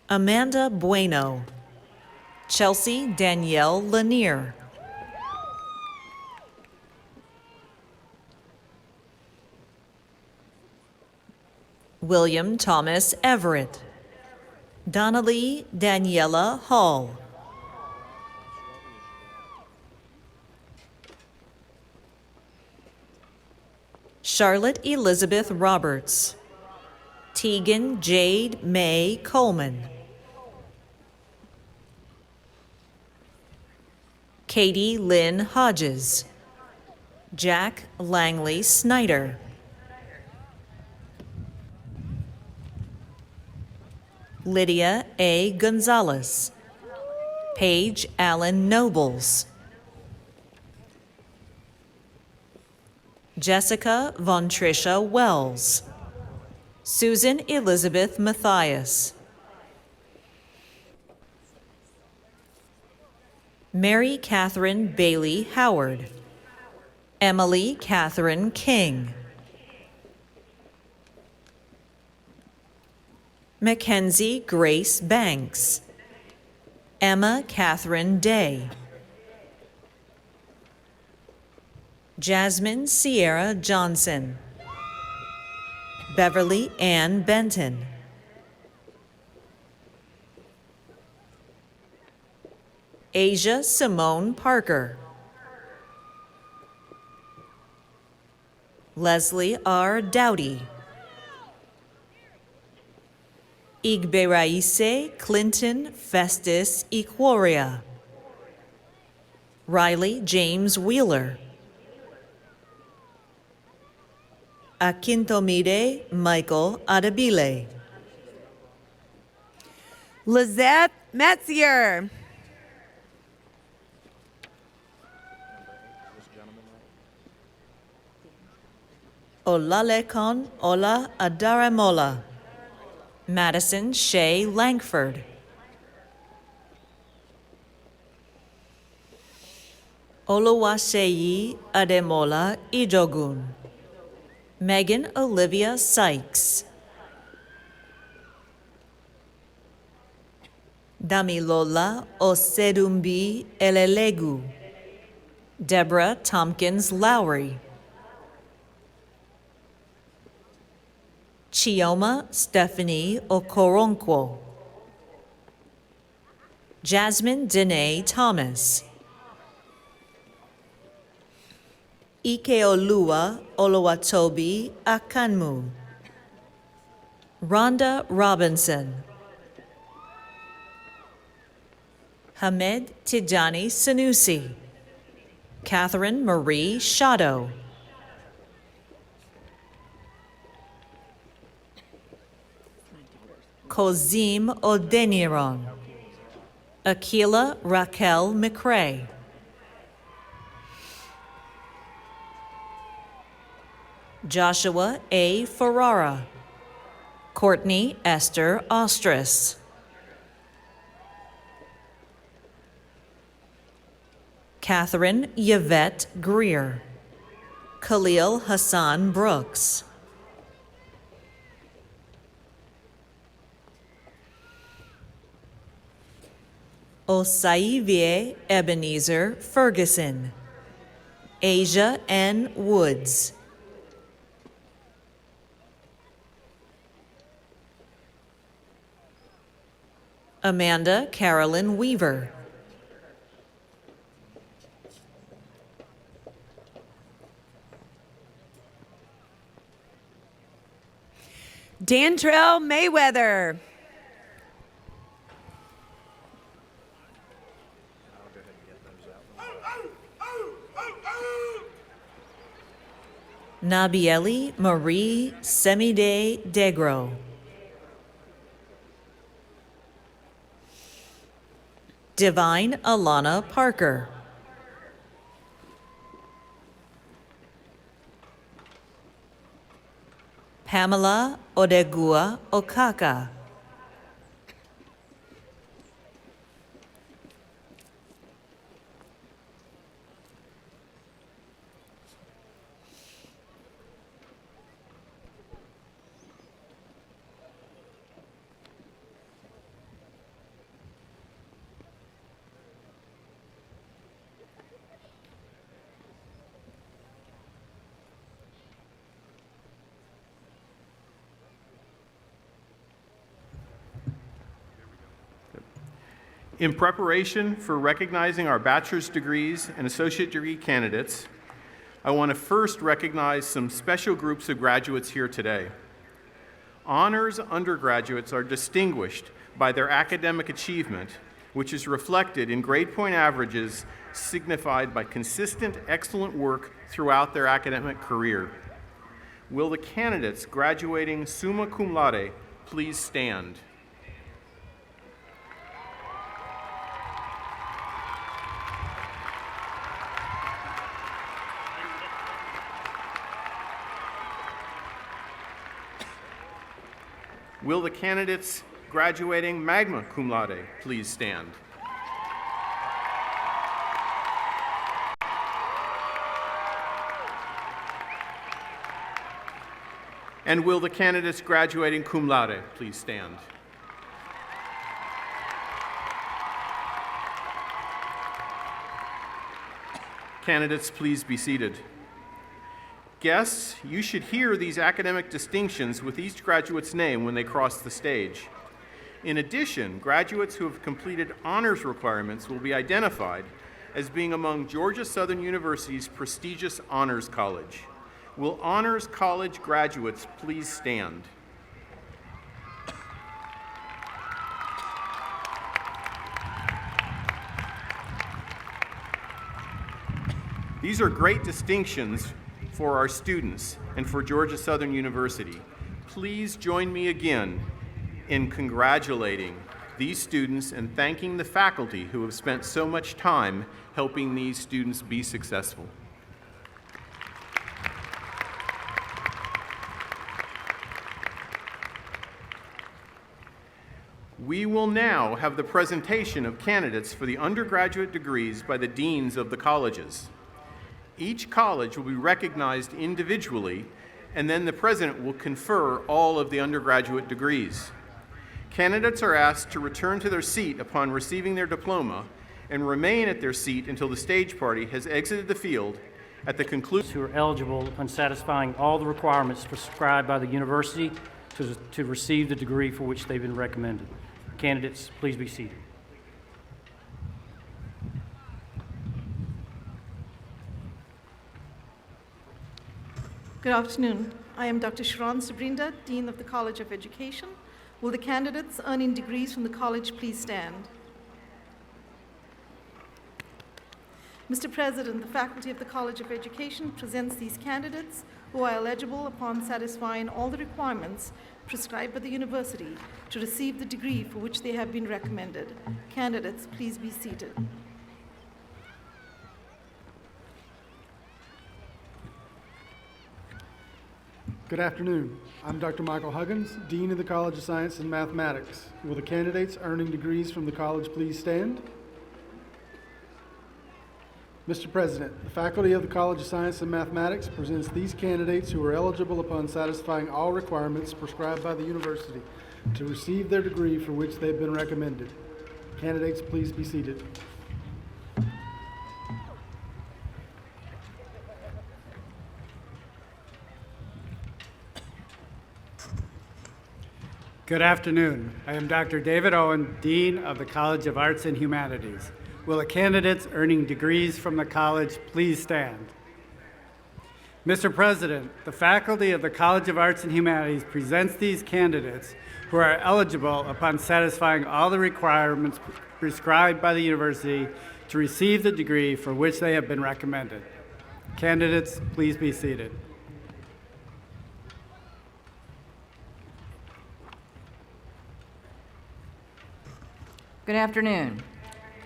Amanda Bueno. Chelsea Danielle Lanier. William Thomas Everett. Donnelly Daniela Hall. Charlotte Elizabeth Roberts. Tegan Jade May Coleman. Katie Lynn Hodges. Jack Langley Snyder. Lydia A. Gonzalez. Paige Allen Nobles. Jessica Von Trisha Wells. Susan Elizabeth Matthias. Mary Catherine Bailey Howard. Emily Catherine King. Mackenzie Grace Banks. Emma Catherine Day. Jasmine Sierra Johnson. Beverly Ann Benton. Asia Simone Parker. Leslie R. Dowdy. Igberaise Clinton Festus Equoria. Riley James Wheeler. Akintomide Michael Adebile. Lizette Metzier. Olalekon Ola Adaramola. Madison Shea Langford. Oluwaseyi Ademola Ijogun. Megan Olivia Sykes. Damilola Osedumbi Elelegu. Deborah Tompkins Lowry. Chioma Stephanie Okoronkwo. Jasmine Dene Thomas. Ikeolua Oluwatobi Akanmu. Rhonda Robinson. Hamed Tijani Sanusi. Catherine Marie Shadow. Kozim Odeniron. Akila Raquel McRae. Joshua A. Ferrara. Courtney Esther Ostris. Catherine Yvette Greer. Khalil Hassan Brooks. Osaivie Ebenezer Ferguson. Asia N. Woods. Amanda Carolyn Weaver. Dantrell Mayweather. Nabieli Marie Semide Degro. Divine Alana Parker. Pamela Odegua Okaka. In preparation for recognizing our bachelor's degrees and associate degree candidates, I want to first recognize some special groups of graduates here today. Honors undergraduates are distinguished by their academic achievement, which is reflected in grade point averages signified by consistent, excellent work throughout their academic career. Will the candidates graduating summa cum laude please stand? Will the candidates graduating magna cum laude please stand? And will the candidates graduating cum laude please stand? Candidates, please be seated. Guests, you should hear these academic distinctions with each graduate's name when they cross the stage. In addition, graduates who have completed honors requirements will be identified as being among Georgia Southern University's prestigious Honors College. Will Honors College graduates please stand? These are great distinctions for our students and for Georgia Southern University. Please join me again in congratulating these students and thanking the faculty who have spent so much time helping these students be successful. We will now have the presentation of candidates for the undergraduate degrees by the deans of the colleges. Each college will be recognized individually, and then the president will confer all of the undergraduate degrees. Candidates are asked to return to their seat upon receiving their diploma and remain at their seat until the stage party has exited the field at the conclusion. Who are eligible upon satisfying all the requirements prescribed by the university to receive the degree for which they've been recommended. Candidates, please be seated. Good afternoon. I am Dr. Sharon Sabrinda, Dean of the College of Education. Will the candidates earning degrees from the college please stand? Mr. President, the faculty of the College of Education presents these candidates who are eligible upon satisfying all the requirements prescribed by the university to receive the degree for which they have been recommended. Candidates, please be seated. Good afternoon. I'm Dr. Michael Huggins, Dean of the College of Science and Mathematics. Will the candidates earning degrees from the college please stand? Mr. President, the faculty of the College of Science and Mathematics presents these candidates who are eligible upon satisfying all requirements prescribed by the university to receive their degree for which they have been recommended. Candidates, please be seated. Good afternoon. I am Dr. David Owen, Dean of the College of Arts and Humanities. Will the candidates earning degrees from the college please stand? Mr. President, the faculty of the College of Arts and Humanities presents these candidates who are eligible upon satisfying all the requirements prescribed by the university to receive the degree for which they have been recommended. Candidates, please be seated. Good afternoon.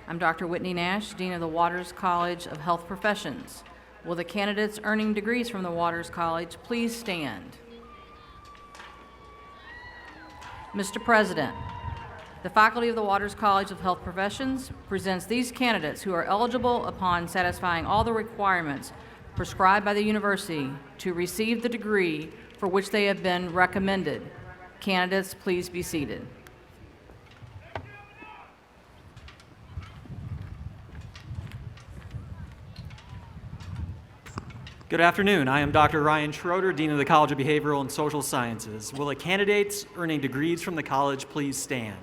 I'm Dr. Whitney Nash, Dean of the Waters College of Health Professions. Will the candidates earning degrees from the Waters College please stand? Mr. President, the faculty of the Waters College of Health Professions presents these candidates who are eligible upon satisfying all the requirements prescribed by the university to receive the degree for which they have been recommended. Candidates, please be seated. Good afternoon. I am Dr. Ryan Schroeder, Dean of the College of Behavioral and Social Sciences. Will the candidates earning degrees from the college please stand?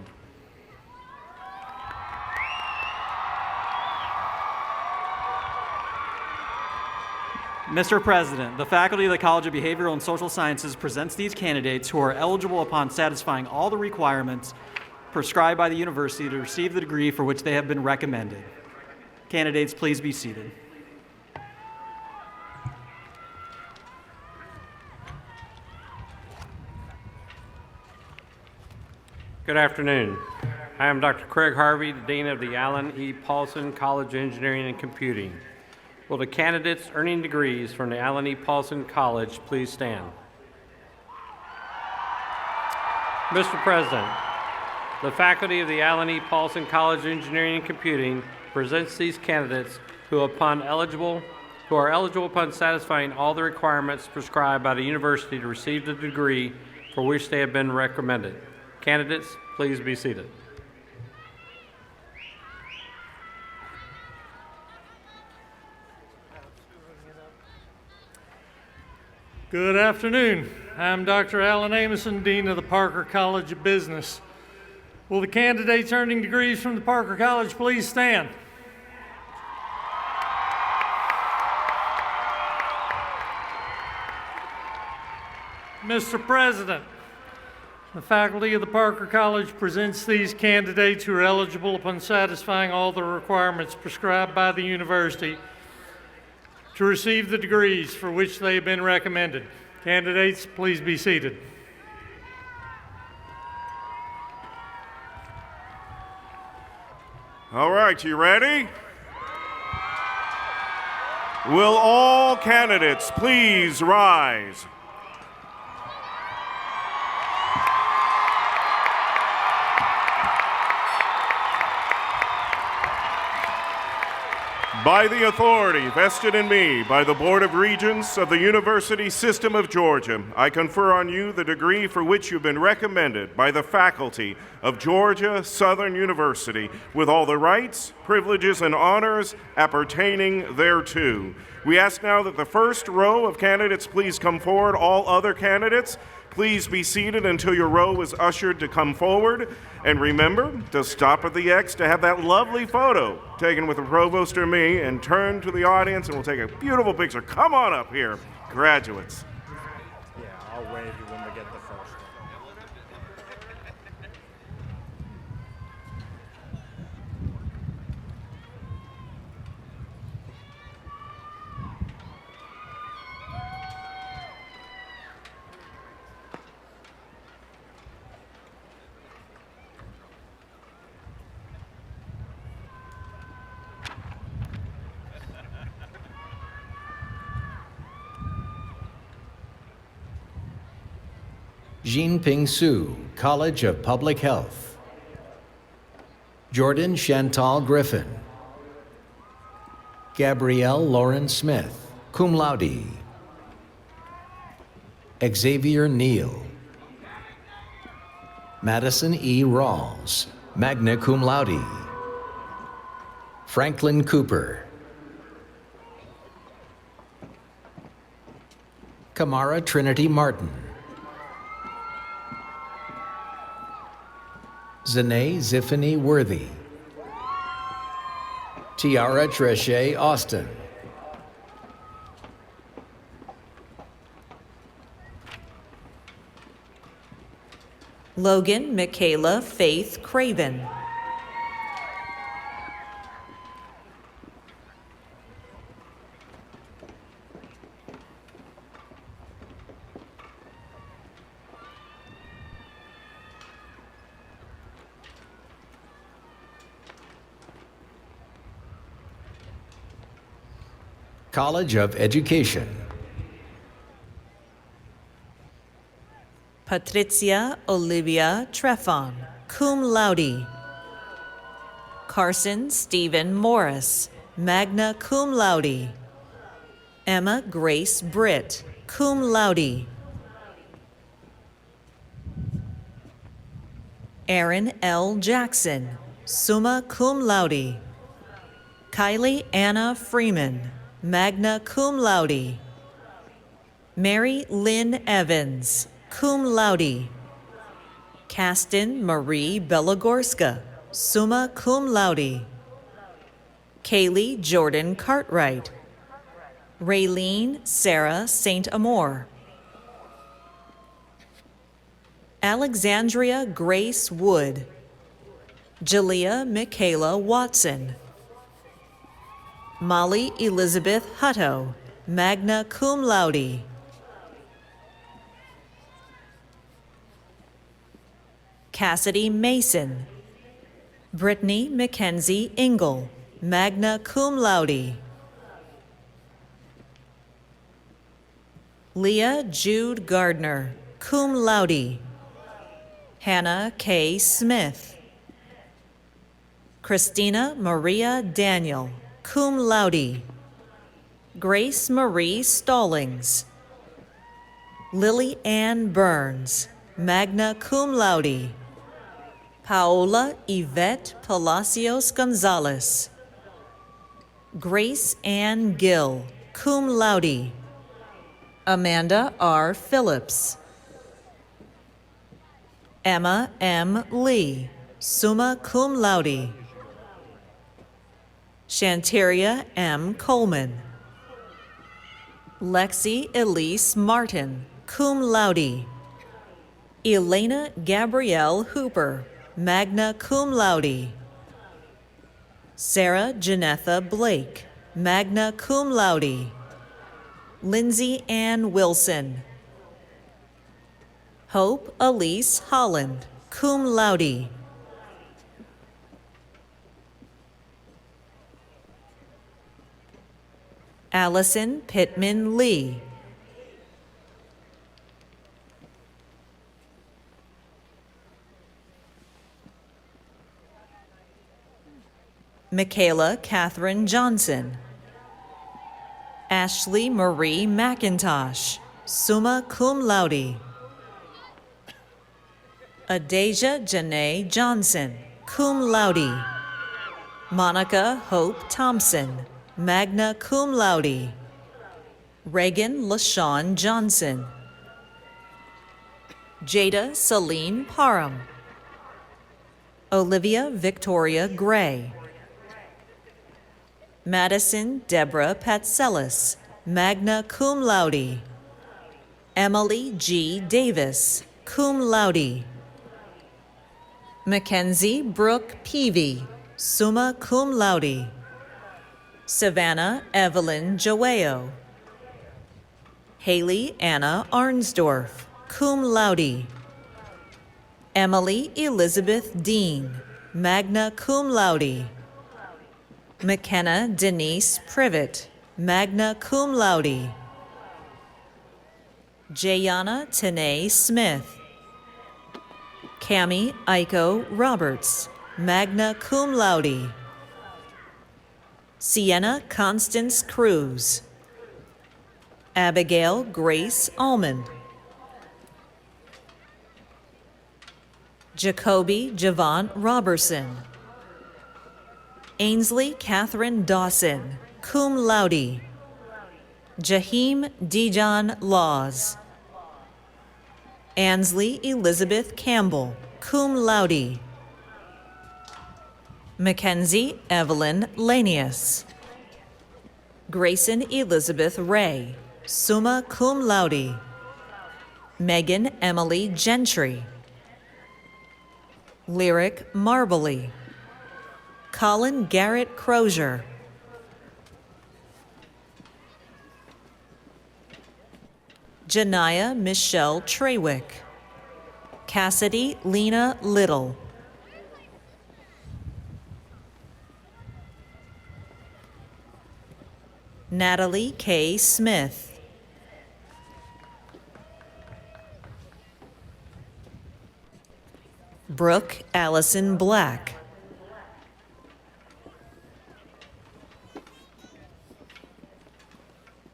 Mr. President, the faculty of the College of Behavioral and Social Sciences presents these candidates who are eligible upon satisfying all the requirements prescribed by the university to receive the degree for which they have been recommended. Candidates, please be seated. Good afternoon. I am Dr. Craig Harvey, the Dean of the Alan E. Paulson College of Engineering and Computing. Will the candidates earning degrees from the Alan E. Paulson College please stand? Mr. President, the faculty of the Alan E. Paulson College of Engineering and Computing presents these candidates who are eligible upon satisfying all the requirements prescribed by the university to receive the degree for which they have been recommended. Candidates, please be seated. Good afternoon. I'm Dr. Alan Amison, Dean of the Parker College of Business. Will the candidates earning degrees from the Parker College please stand? Mr. President, the faculty of the Parker College presents these candidates who are eligible upon satisfying all the requirements prescribed by the university to receive the degrees for which they have been recommended. Candidates, please be seated. All right, you ready? Will all candidates please rise? By the authority vested in me by the Board of Regents of the University System of Georgia, I confer on you the degree for which you've been recommended by the faculty of Georgia Southern University with all the rights, privileges, and honors appertaining thereto. We ask now that the first row of candidates please come forward. All other candidates, please be seated until your row is ushered to come forward. And remember to stop at the X to have that lovely photo taken with the provost or me, and turn to the audience and we'll take a beautiful picture. Come on up here, graduates. Yeah, I'll wave you when we get the first. Jean-Ping Su, College of Public Health. Jordan Chantal Griffin. Gabrielle Lauren Smith, cum laude. Xavier Neal. Madison E. Rawls, magna cum laude. Franklin Cooper. Kamara Trinity Martin. Zanae Ziphany Worthy. Tiara Treshe Austin. Logan Michaela Faith Craven. College of Education. Patricia Olivia Trefon, cum laude. Carson Stephen Morris, magna cum laude. Emma Grace Britt, cum laude. Aaron L. Jackson, summa cum laude. Kylie Anna Freeman, magna cum laude. Mary Lynn Evans, cum laude. Caston Marie Belogorska, summa cum laude. Kaylee Jordan Cartwright. Raylene Sarah St. Amour. Alexandria Grace Wood. Jalea Michaela Watson. Molly Elizabeth Hutto, magna cum laude. Cassidy Mason. Brittany Mackenzie Ingle, magna cum laude. Leah Jude Gardner, cum laude. Hannah K. Smith. Christina Maria Daniel, cum laude. Grace Marie Stallings. Lily Ann Burns, magna cum laude. Paola Yvette Palacios Gonzalez. Grace Ann Gill, cum laude. Amanda R. Phillips. Emma M. Lee, summa cum laude. Shanteria M. Coleman. Lexi Elise Martin, cum laude. Elena Gabrielle Hooper, magna cum laude. Sarah Janetha Blake, magna cum laude. Lindsay Ann Wilson. Hope Elise Holland, cum laude. Allison Pittman Lee. Michaela Catherine Johnson. Ashley Marie McIntosh, summa cum laude. Adasia Janae Johnson, cum laude. Monica Hope Thompson, magna cum laude. Reagan LaShawn Johnson. Jada Celine Parham. Olivia Victoria Gray. Madison Deborah Patselis, magna cum laude. Emily G. Davis, cum laude. Mackenzie Brooke Peavy, summa cum laude. Savannah Evelyn Joao. Haley Anna Arnsdorf, cum laude. Emily Elizabeth Dean, magna cum laude. McKenna Denise Privet, magna cum laude. Jayana Tanae Smith. Cami Aiko Roberts, magna cum laude. Sienna Constance Cruz. Abigail Grace Almond. Jacoby Javon Robertson. Ainsley Catherine Dawson, cum laude. Jahim Dijon Laws. Ansley Elizabeth Campbell, cum laude. Mackenzie Evelyn Lanius. Grayson Elizabeth Ray, summa cum laude. Megan Emily Gentry. Lyric Marbley. Colin Garrett Crozier. Janiyah Michelle Trewick. Cassidy Lena Little. Natalie K. Smith. Brooke Allison Black.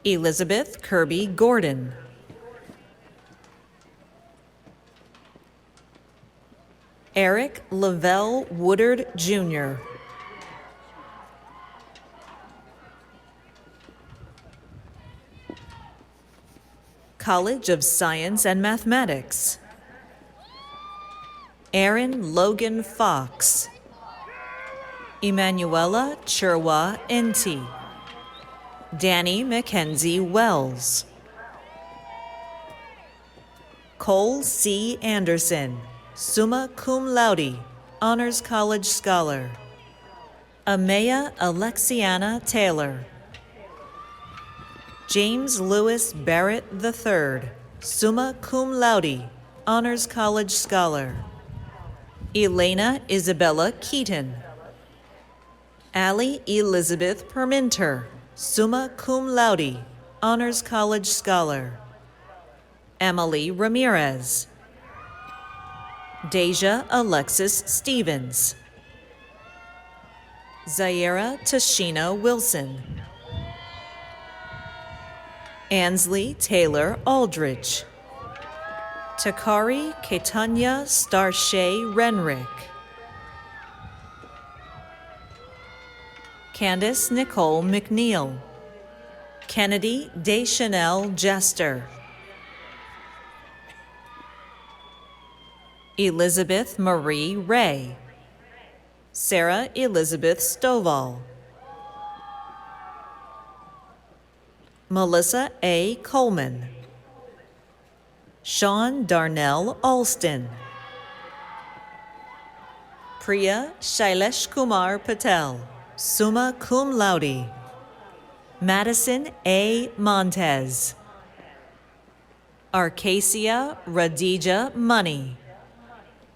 Elizabeth Kirby Gordon. Eric Lavelle Woodard Jr. College of Science and Mathematics. Aaron Logan Fox. Emanuela Chirwa Enti. Danny Mackenzie Wells. Cole C. Anderson, summa cum laude, Honors College Scholar. Amaya Alexiana Taylor. James Lewis Barrett III, summa cum laude, Honors College Scholar. Elena Isabella Keaton. Allie Elizabeth Perminter, summa cum laude, Honors College Scholar. Emily Ramirez. Deja Alexis Stevens. Zaira Tashina Wilson. Ansley Taylor Aldrich. Takari Ketanya Starshay Renrick. Candace Nicole McNeil. Kennedy Deschanel Jester. Elizabeth Marie Ray. Sarah Elizabeth Stovall. Melissa A. Coleman. Sean Darnell Alston. Priya Shailesh Kumar Patel, summa cum laude. Madison A. Montez. Arcasia Radija Money.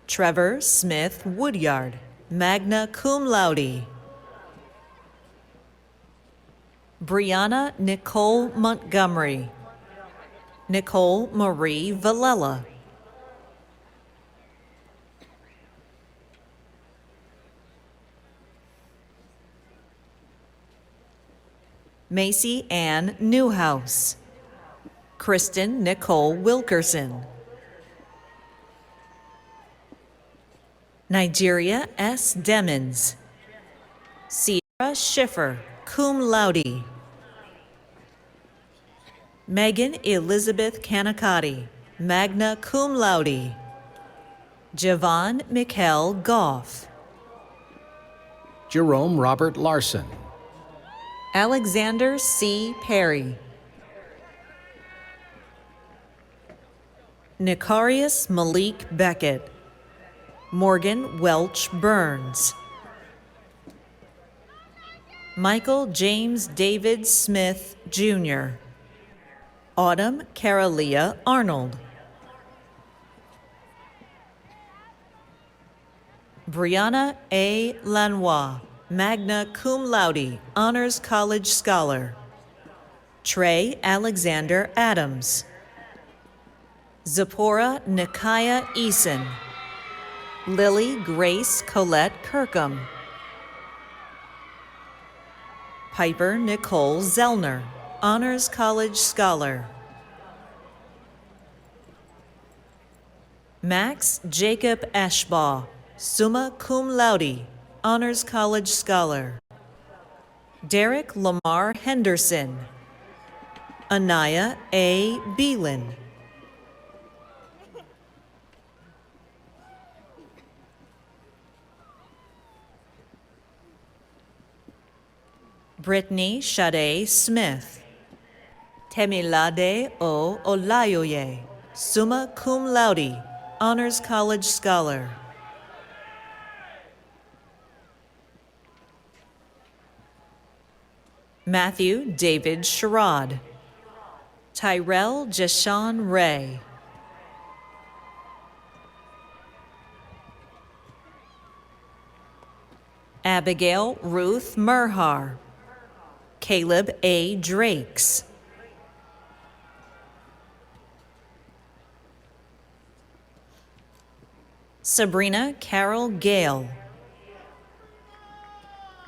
Trevor Smith Woodyard, magna cum laude. Brianna Nicole Montgomery. Nicole Marie Valella. Macy Ann Newhouse. Kristen Nicole Wilkerson. Nigeria S. Demons. Sierra Schiffer, cum laude. Megan Elizabeth Kanikati, magna cum laude. Javon Mikkel Goff. Jerome Robert Larson. Alexander C. Perry. Nicarius Malik Beckett. Morgan Welch Burns. Michael James David Smith, Jr. Autumn Caralia Arnold. Brianna A. Lanois, magna cum laude, Honors College Scholar. Trey Alexander Adams. Zipporah Nikaya Eason. Lily Grace Colette Kirkham. Piper Nicole Zellner, Honors College Scholar. Max Jacob Ashbaugh, summa cum laude, Honors College Scholar. Derek Lamar Henderson. Anaya A. Beelan. Brittany Sade Smith. Temilade O. Olayoye, summa cum laude, Honors College Scholar. Matthew David Sherrod. Tyrell Jashawn Ray. Abigail Ruth Merhar. Caleb A. Drakes. Sabrina Carol Gale.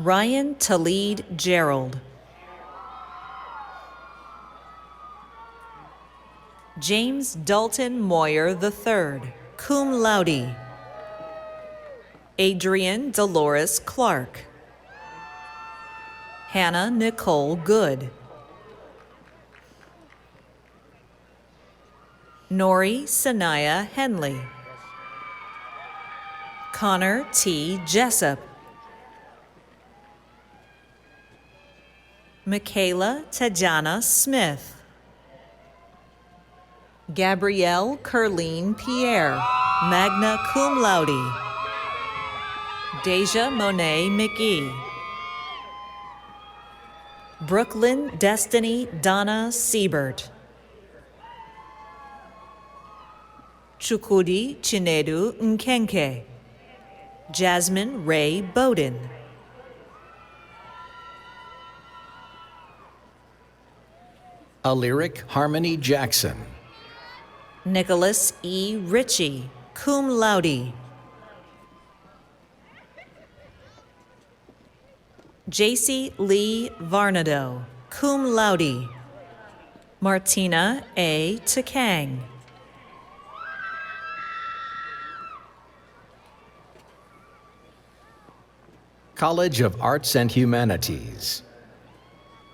Ryan Talid Gerald. James Dalton Moyer III, cum laude. Adrian Dolores Clark. Hannah Nicole Good. Nori Sanaya Henley. Connor T. Jessup. Michaela Tajana Smith. Gabrielle Curleen Pierre, magna cum laude. Deja Monet McGee. Brooklyn Destiny Donna Siebert. Chukudi Chinedu Nkenke. Jasmine Ray Bowden. Allyric Harmony Jackson. Nicholas E. Ritchie, cum laude. J.C. Lee Varnado, cum laude. Martina A. Takang. College of Arts and Humanities.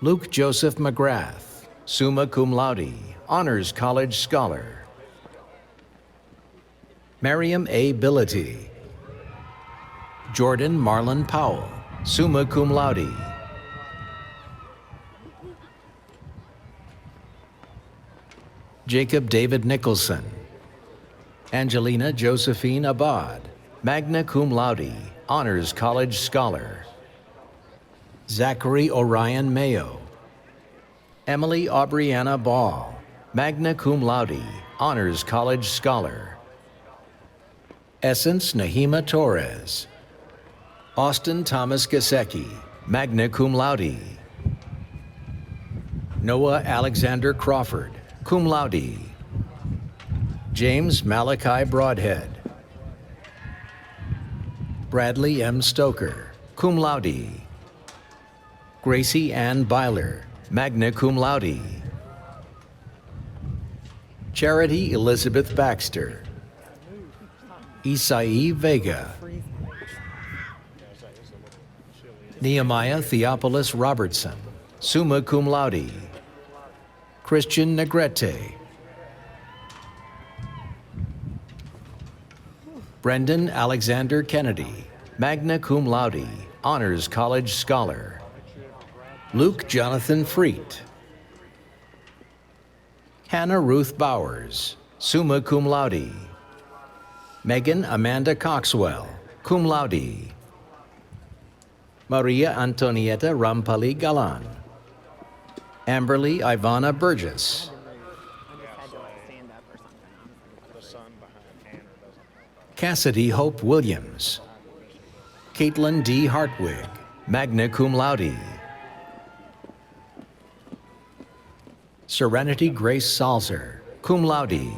Luke Joseph McGrath, summa cum laude, Honors College Scholar. Miriam A. Billity. Jordan Marlon Powell, summa cum laude. Jacob David Nicholson. Angelina Josephine Abad, magna cum laude, Honors College Scholar. Zachary Orion Mayo. Emily Aubriana Ball, magna cum laude, Honors College Scholar. Essence Nahima Torres. Austin Thomas Gasecki, magna cum laude. Noah Alexander Crawford, cum laude. James Malachi Broadhead. Bradley M. Stoker, cum laude. Gracie Ann Byler, magna cum laude. Charity Elizabeth Baxter. Isai Vega. Nehemiah Theophilus Robertson, summa cum laude. Christian Negrete. Brendan Alexander Kennedy, magna cum laude, Honors College Scholar. Luke Jonathan Freet. Hannah Ruth Bowers, summa cum laude. Megan Amanda Coxwell, cum laude. Maria Antonieta Rampali Galan. Amberly Ivana Burgess. Cassidy Hope Williams. Caitlin D. Hartwig, magna cum laude. Serenity Grace Salzer, cum laude.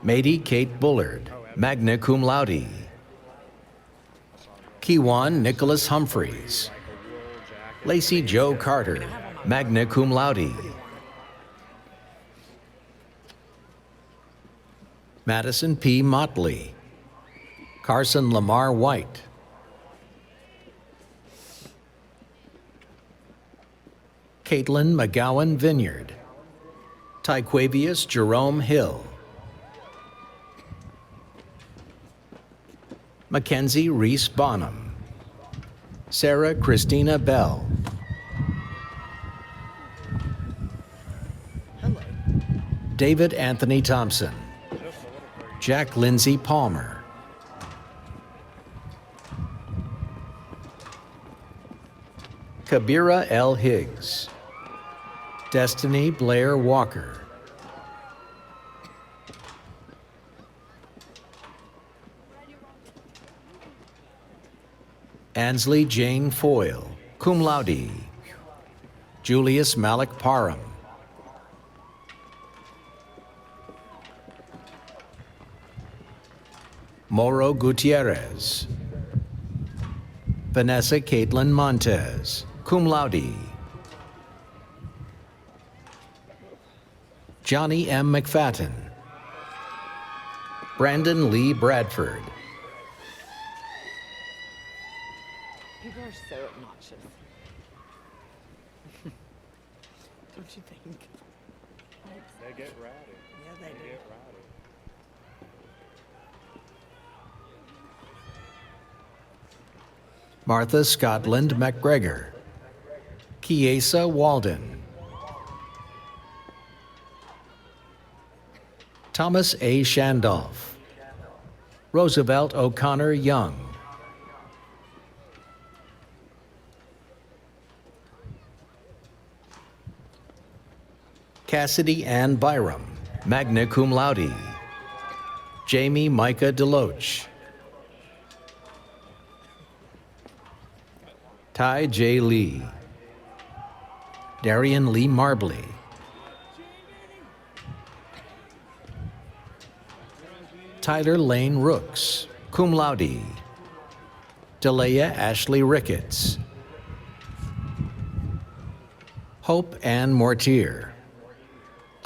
Mady Kate Bullard, magna cum laude. Kiwan Nicholas Humphreys. Lacey Jo Carter, magna cum laude. Madison P. Motley, Carson Lamar White, Caitlin McGowan Vineyard, Tyquavius Jerome Hill, Mackenzie Reese Bonham, Sarah Christina Bell, David Anthony Thompson, Jack Lindsay Palmer, Kabira L. Higgs, Destiny Blair Walker, Ansley Jane Foyle, cum laude, Julius Malik Parham, Moro Gutierrez, Vanessa Caitlin Montez, cum laude, Johnny M. McFadden, Brandon Lee Bradford, People are so obnoxious. Don't you think? They get rowdy. Yeah, they do. Get rowdy. Martha Scotland McGregor, Kiesa Walden, Thomas A. Shandolph, Roosevelt O'Connor Young, Cassidy Ann Byram, magna cum laude, Jamie Micah Deloach, Ty J. Lee, Darian Lee Marbley, Tyler Lane Rooks, cum laude, Delia Ashley Ricketts, Hope Ann Mortier,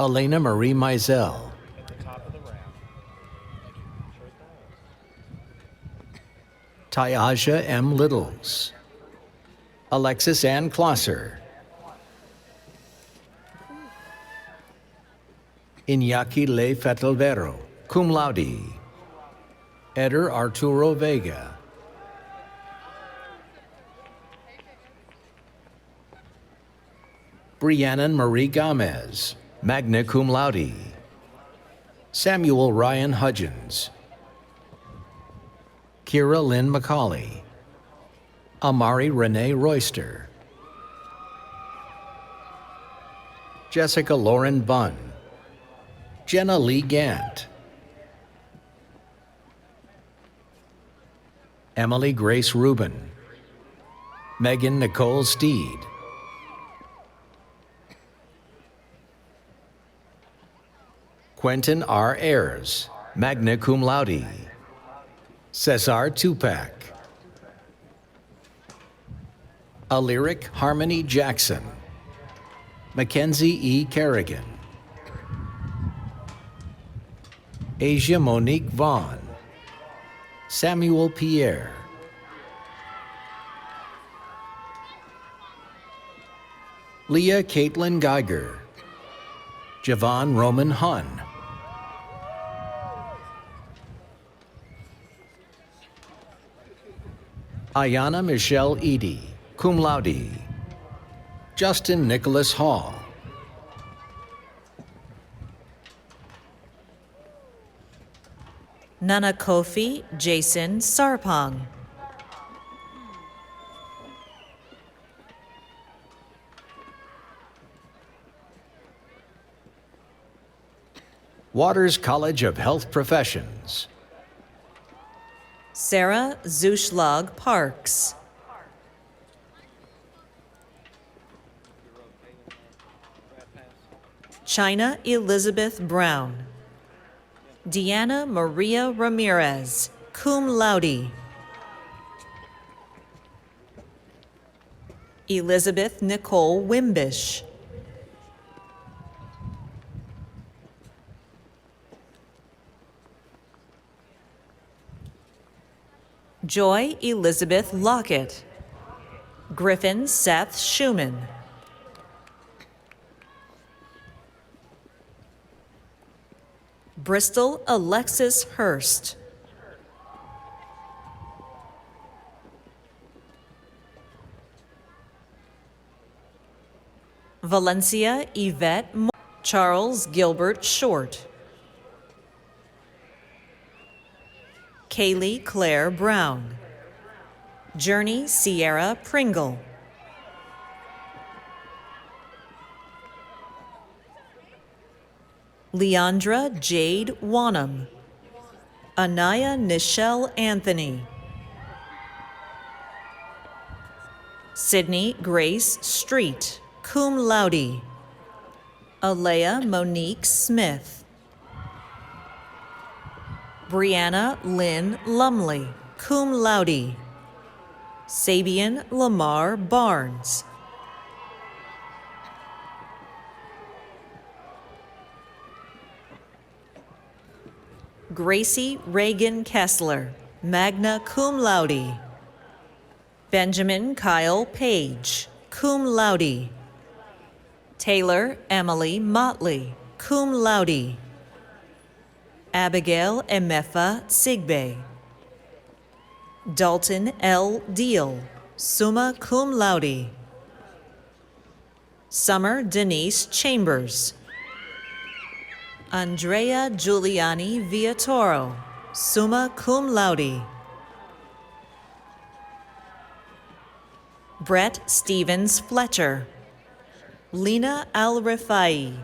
Elena Marie Mizell, Tyaja M. Littles, Alexis Ann Klosser, Iñaki Le Fetelvero, cum laude, Eder Arturo Vega, Brianna Marie Gomez, magna cum laude, Samuel Ryan Hudgens, Kira Lynn McCauley, Amari Renee Royster, Jessica Lauren Bunn, Jenna Lee Gant, Emily Grace Rubin, Megan Nicole Steed, Quentin R. Ayers, magna cum laude, Cesar Tupac, Alyric Harmony Jackson, Mackenzie E. Kerrigan, Asia Monique Vaughn, Samuel Pierre, Leah Caitlin Geiger, Javon Roman Hun, Ayana Michelle Edie, cum laude, Justin Nicholas Hall, Nana Kofi Jason Sarpong, Waters College of Health Professions, Sarah Zushlag Parks, China Elizabeth Brown, Deanna Maria Ramirez, cum laude, Elizabeth Nicole Wimbish. Joy Elizabeth Lockett. Griffin Seth Schumann. Bristol Alexis Hurst. Valencia Yvette Charles Gilbert Short. Kaylee Claire Brown. Journey Sierra Pringle. Leandra Jade Wanham. Anaya Nichelle Anthony. Sydney Grace Street, cum laude. Alea Monique Smith. Brianna Lynn Lumley, cum laude. Sabian Lamar Barnes. Gracie Reagan Kessler, magna cum laude. Benjamin Kyle Page, cum laude. Taylor Emily Motley, cum laude. Abigail Emefa Sigbe. Dalton L. Deal, summa cum laude. Summer Denise Chambers. Andrea Giuliani Villatoro, summa cum laude. Brett Stevens Fletcher. Lena Al-Rifai.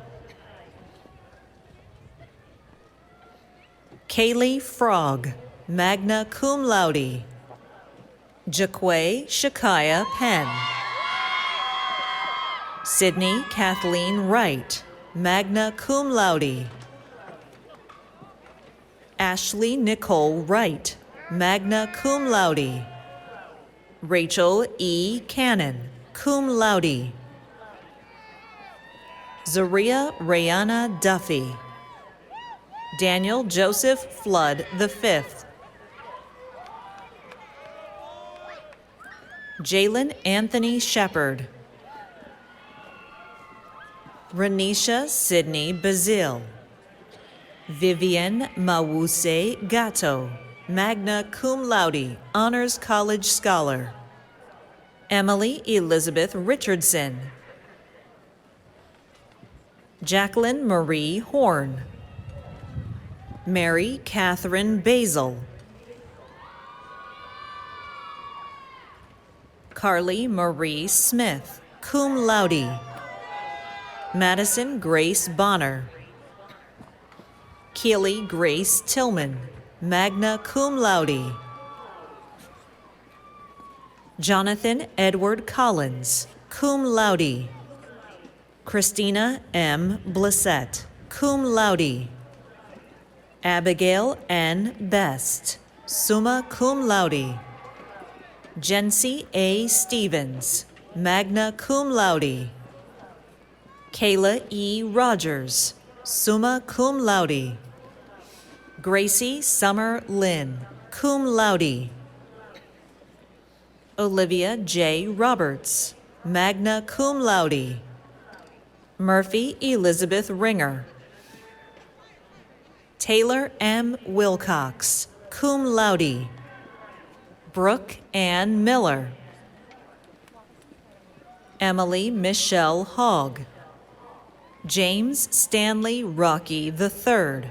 Kaylee Frog, magna cum laude. Jaquay Shakaya Penn. Sydney Kathleen Wright, magna cum laude. Ashley Nicole Wright, magna cum laude. Rachel E. Cannon, cum laude. Zaria Rayana Duffy. Daniel Joseph Flood V. Jalen Anthony Shepard. Renisha Sydney Bazil. Vivian Mawuse Gatto, magna cum laude, Honors College Scholar. Emily Elizabeth Richardson. Jacqueline Marie Horn. Mary Catherine Basil. Carly Marie Smith, cum laude. Madison Grace Bonner. Keely Grace Tillman, magna cum laude. Jonathan Edward Collins, cum laude. Christina M. Blissett, cum laude. Abigail N. Best, summa cum laude. Jency A. Stevens, magna cum laude. Kayla E. Rogers, summa cum laude. Gracie Summer Lynn, cum laude. Olivia J. Roberts, magna cum laude. Murphy Elizabeth Ringer. Taylor M. Wilcox, cum laude. Brooke Ann Miller. Emily Michelle Hogg. James Stanley Rocky III. I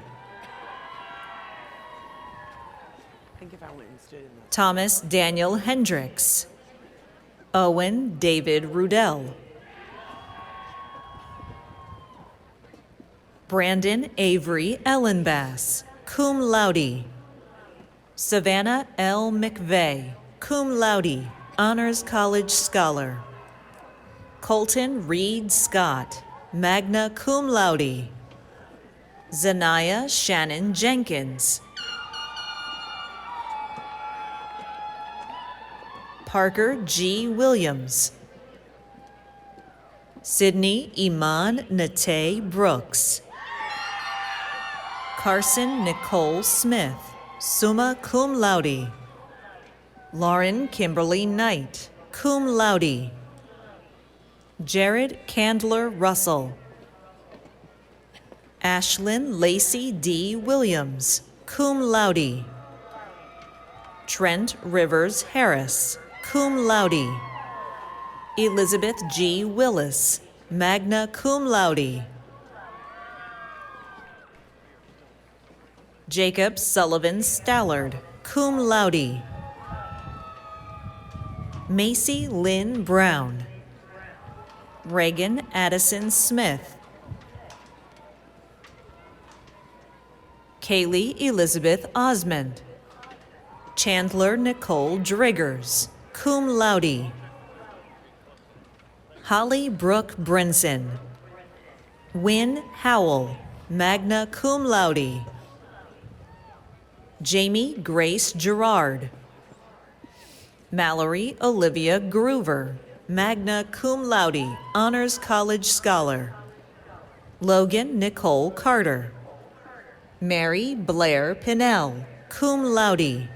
think if I went and stood in the Thomas Daniel Hendricks. Owen David Rudell. Brandon Avery Ellenbass, cum laude. Savannah L. McVeigh, cum laude, Honors College Scholar. Colton Reed Scott, magna cum laude. Zanaya Shannon Jenkins. Parker G. Williams. Sydney Iman Nate Brooks. Carson Nicole Smith, summa cum laude. Lauren Kimberly Knight, cum laude. Jared Candler Russell. Ashlyn Lacey D. Williams, cum laude. Trent Rivers Harris, cum laude. Elizabeth G. Willis, magna cum laude. Jacob Sullivan Stallard, cum laude. Macy Lynn Brown. Reagan Addison Smith. Kaylee Elizabeth Osmond. Chandler Nicole Driggers, cum laude. Holly Brooke Brinson. Wynne Howell, magna cum laude. Jamie Grace Gerard. Mallory Olivia Groover, magna cum laude, Honors College Scholar. Logan Nicole Carter. Mary Blair Pinnell, cum laude.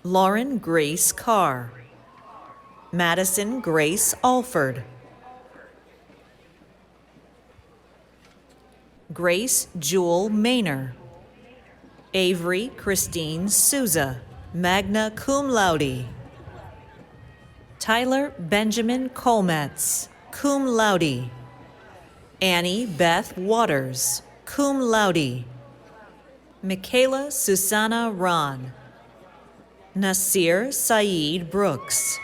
Lauren Grace Carr. Madison Grace Alford. Grace Jewel Maynor. Avery Christine Souza, magna cum laude. Tyler Benjamin Colmetz, cum laude. Annie Beth Waters, cum laude. Michaela Susanna Ron. Nasir Saeed Brooks.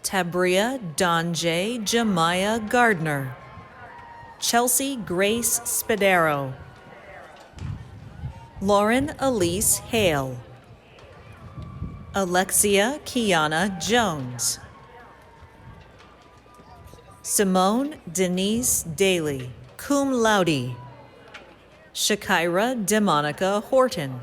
Tabria Donjay Jemiah Gardner. Chelsea Grace Spadaro. Lauren Elise Hale. Alexia Kiana Jones. Simone Denise Daly, cum laude. Shakira Demonica Horton.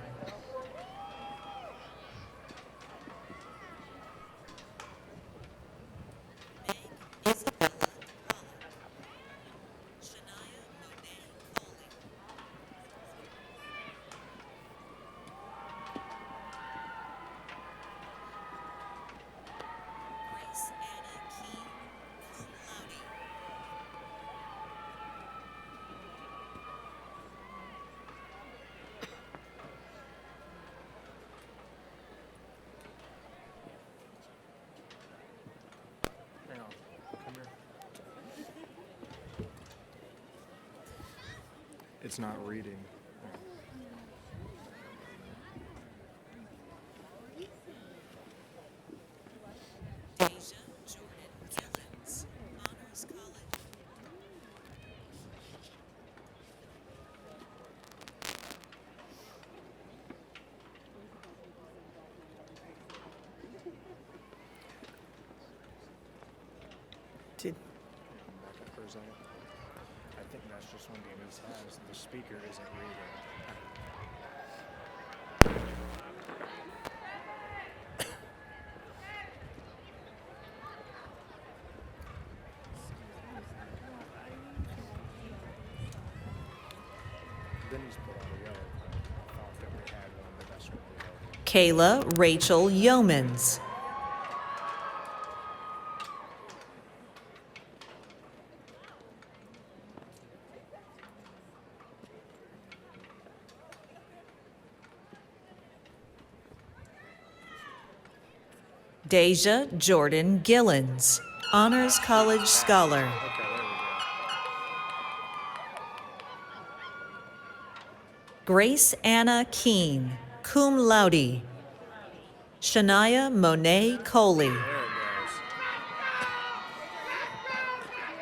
It's not reading. Did Back up for a second. I think that's just when Denise has. The speaker isn't reading. Denise put out a yellow card. I thought that we had one, but that's when we wrote it. Kayla Rachel Yeomans. Deja Jordan Gillens, Honors College Scholar. Grace Anna Keene, cum laude. Shania Monet Coley.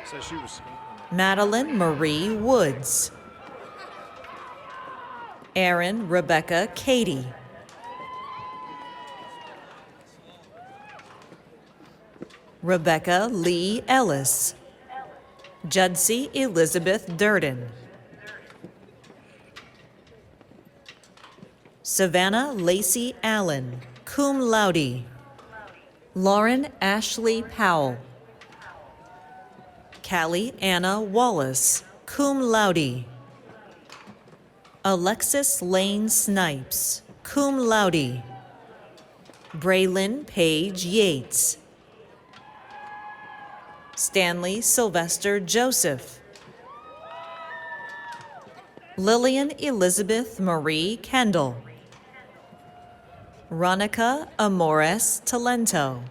So she was. Madeline Marie Woods. Erin Rebecca Cady. Rebecca Lee Ellis. Judsey Elizabeth Durden. Savannah Lacey Allen, cum laude. Lauren Ashley Powell. Callie Anna Wallace, cum laude. Alexis Lane Snipes, cum laude. Braylon Page Yates. Stanley Sylvester Joseph. Lillian Elizabeth Marie Kendall. Ronica Amores Talento.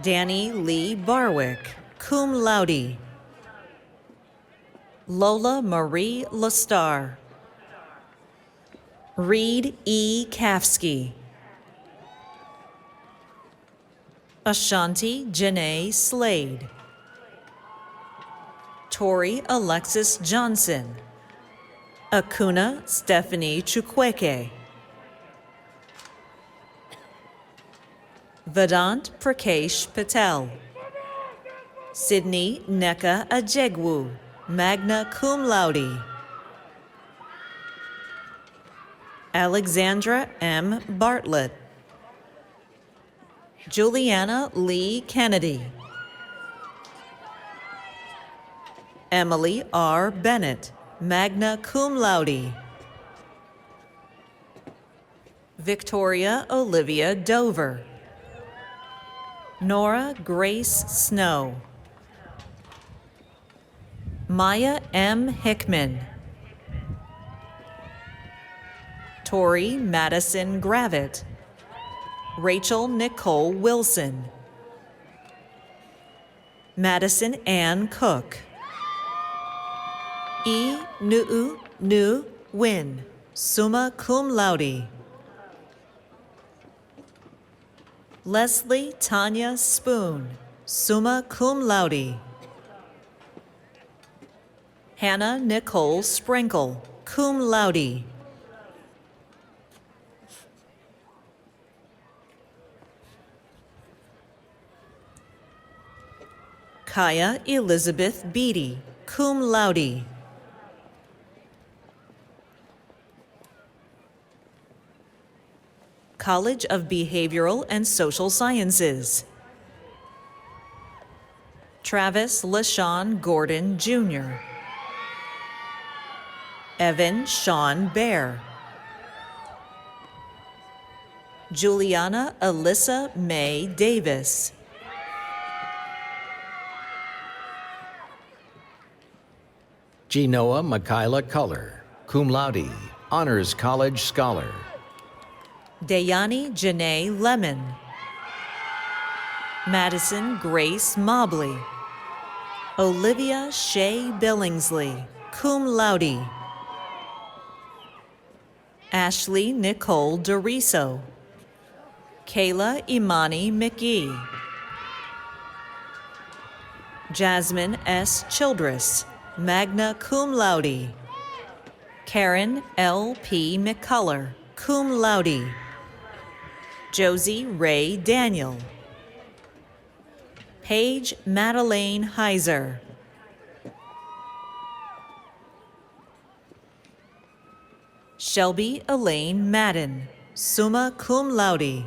Danny Lee Barwick, cum laude. Lola Marie Lastar. Reed E. Kafsky. Ashanti Janae Slade. Tori Alexis Johnson. Akuna Stephanie Chukwueke. Vedant Prakesh Patel. Sydney Neka Ajegwu, magna cum laude. Alexandra M. Bartlett. Juliana Lee Kennedy. Emily R. Bennett, magna cum laude. Victoria Olivia Dover. Nora Grace Snow. Maya M. Hickman. Tori Madison Gravitt. Rachel Nicole Wilson. Madison Ann Cook. E. Nuu Nu Win, summa cum laude. Leslie Tanya Spoon, summa cum laude. Hannah Nicole Sprinkle, cum laude. Kaya Elizabeth Beatty, cum laude. College of Behavioral and Social Sciences. Travis LaShawn Gordon, Jr. Evan Sean Bear. Juliana Alyssa May Davis. Genoa Michaela Culler, cum laude, Honors College Scholar. Dayani Janae Lemon. Madison Grace Mobley. Olivia Shea Billingsley, cum laude. Ashley Nicole Doriso. Kayla Imani McGee. Jasmine S. Childress, magna cum laude. Karen L. P. McCullough, cum laude. Josie Ray Daniel. Paige Madeleine Heiser. Shelby Elaine Madden, summa cum laude.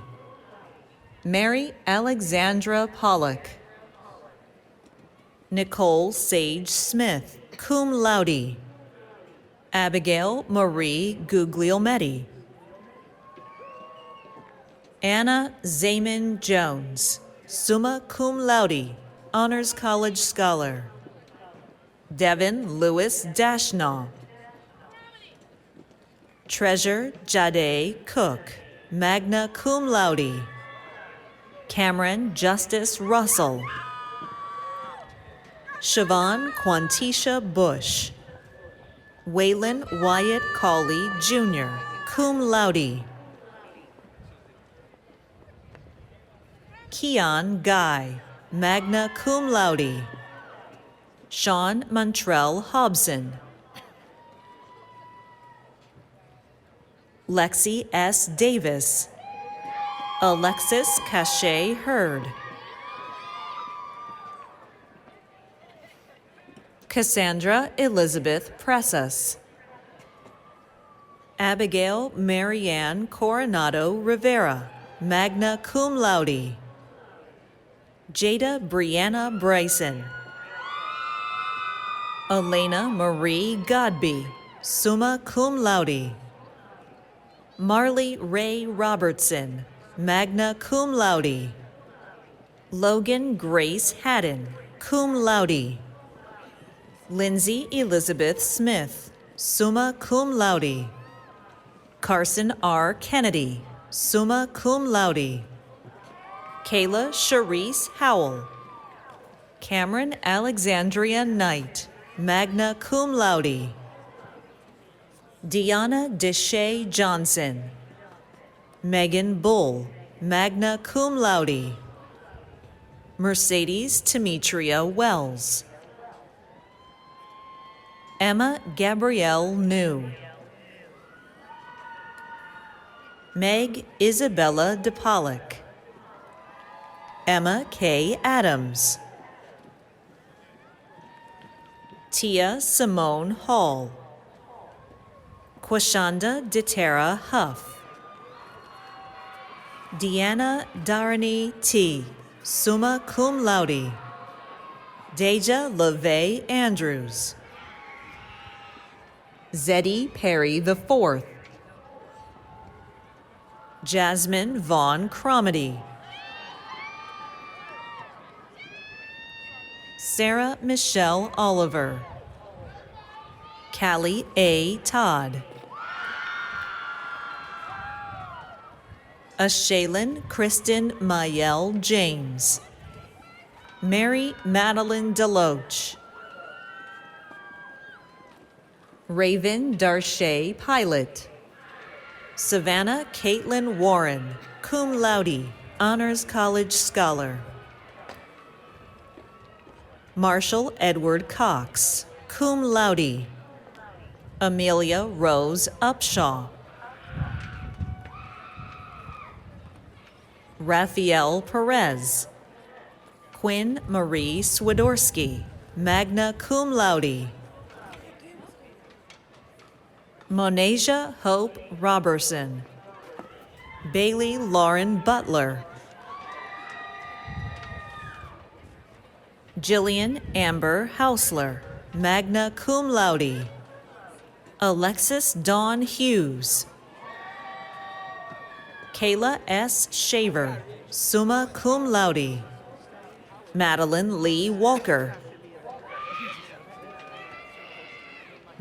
Mary Alexandra Pollock. Nicole Sage Smith, cum laude. Abigail Marie Guglielmetti. Anna Zaman Jones, summa cum laude, Honors College Scholar. Devin Lewis Dashnaw. Treasure Jade Cook, magna cum laude. Cameron Justice Russell. Siobhan Quantisha Bush. Waylon Wyatt Cawley, Jr., cum laude. Keon Guy, magna cum laude. Sean Montrell Hobson. Lexi S. Davis. Alexis Cachet Hurd. Cassandra Elizabeth Pressas. Abigail Marianne Coronado Rivera, magna cum laude. Jada Brianna Bryson. Elena Marie Godby, summa cum laude. Marley Ray Robertson, magna cum laude. Logan Grace Haddon, cum laude. Lindsay Elizabeth Smith, summa cum laude. Carson R. Kennedy, summa cum laude. Kayla Charisse Howell. Cameron Alexandria Knight, magna cum laude. Deanna Deshay Johnson. Megan Bull, magna cum laude. Mercedes Demetria Wells. Emma Gabrielle New. Meg Isabella DePollock. Emma K. Adams. Tia Simone Hall. Quashanda DeTerra Huff. Deanna Darani T., summa cum laude. Deja LaVey Andrews. Zeddy Perry IV. Jasmine Vaughn Cromedy. Sarah Michelle Oliver. Callie A. Todd. Ashaylin Kristen Mayel James. Mary Madeline Deloach. Raven Darche Pilot. Savannah Caitlin Warren, cum laude, Honors College Scholar. Marshall Edward Cox, cum laude. Amelia Rose Upshaw. Raphael Perez. Quinn Marie Swiderski, magna cum laude. Monasia Hope Robertson. Bailey Lauren Butler. Jillian Amber Hausler, magna cum laude. Alexis Dawn Hughes. Kayla S. Shaver, summa cum laude. Madeline Lee Walker.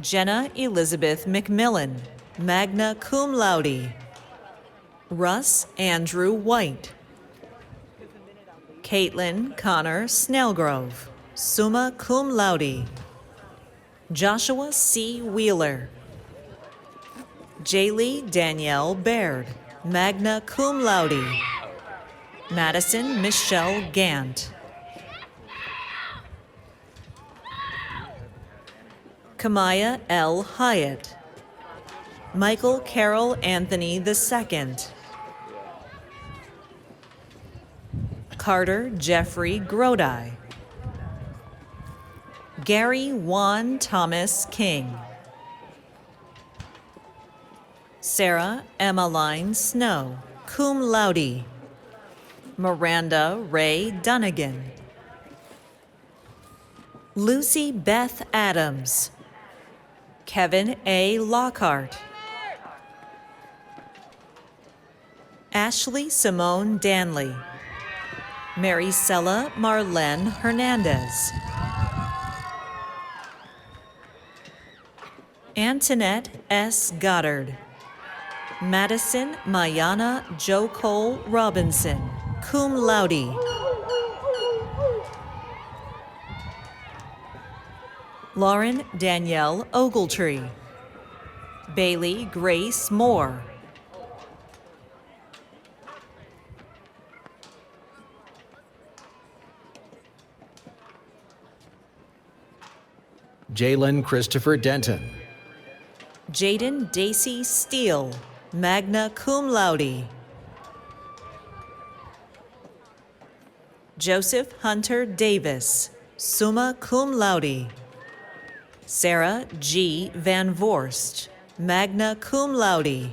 Jenna Elizabeth McMillan, magna cum laude. Russ Andrew White. Caitlin Connor Snellgrove, summa cum laude. Joshua C. Wheeler. Jaylee Danielle Baird, magna cum laude. Madison Michelle Gant. Kamaya L. Hyatt. Michael Carroll Anthony II. Carter Jeffrey Grodi. Gary Juan Thomas King. Sarah Emmeline Snow, cum laude. Miranda Ray Dunnigan. Lucy Beth Adams. Kevin A. Lockhart. Ashley Simone Danley. Maricela Marlene Hernandez. Antoinette S. Goddard. Madison Mayana Jo Cole Robinson, cum laude. Lauren Danielle Ogletree. Bailey Grace Moore. Jalen Christopher Denton. Jaden Dacy Steele, magna cum laude. Joseph Hunter Davis, summa cum laude. Sarah G. Van Vorst, magna cum laude.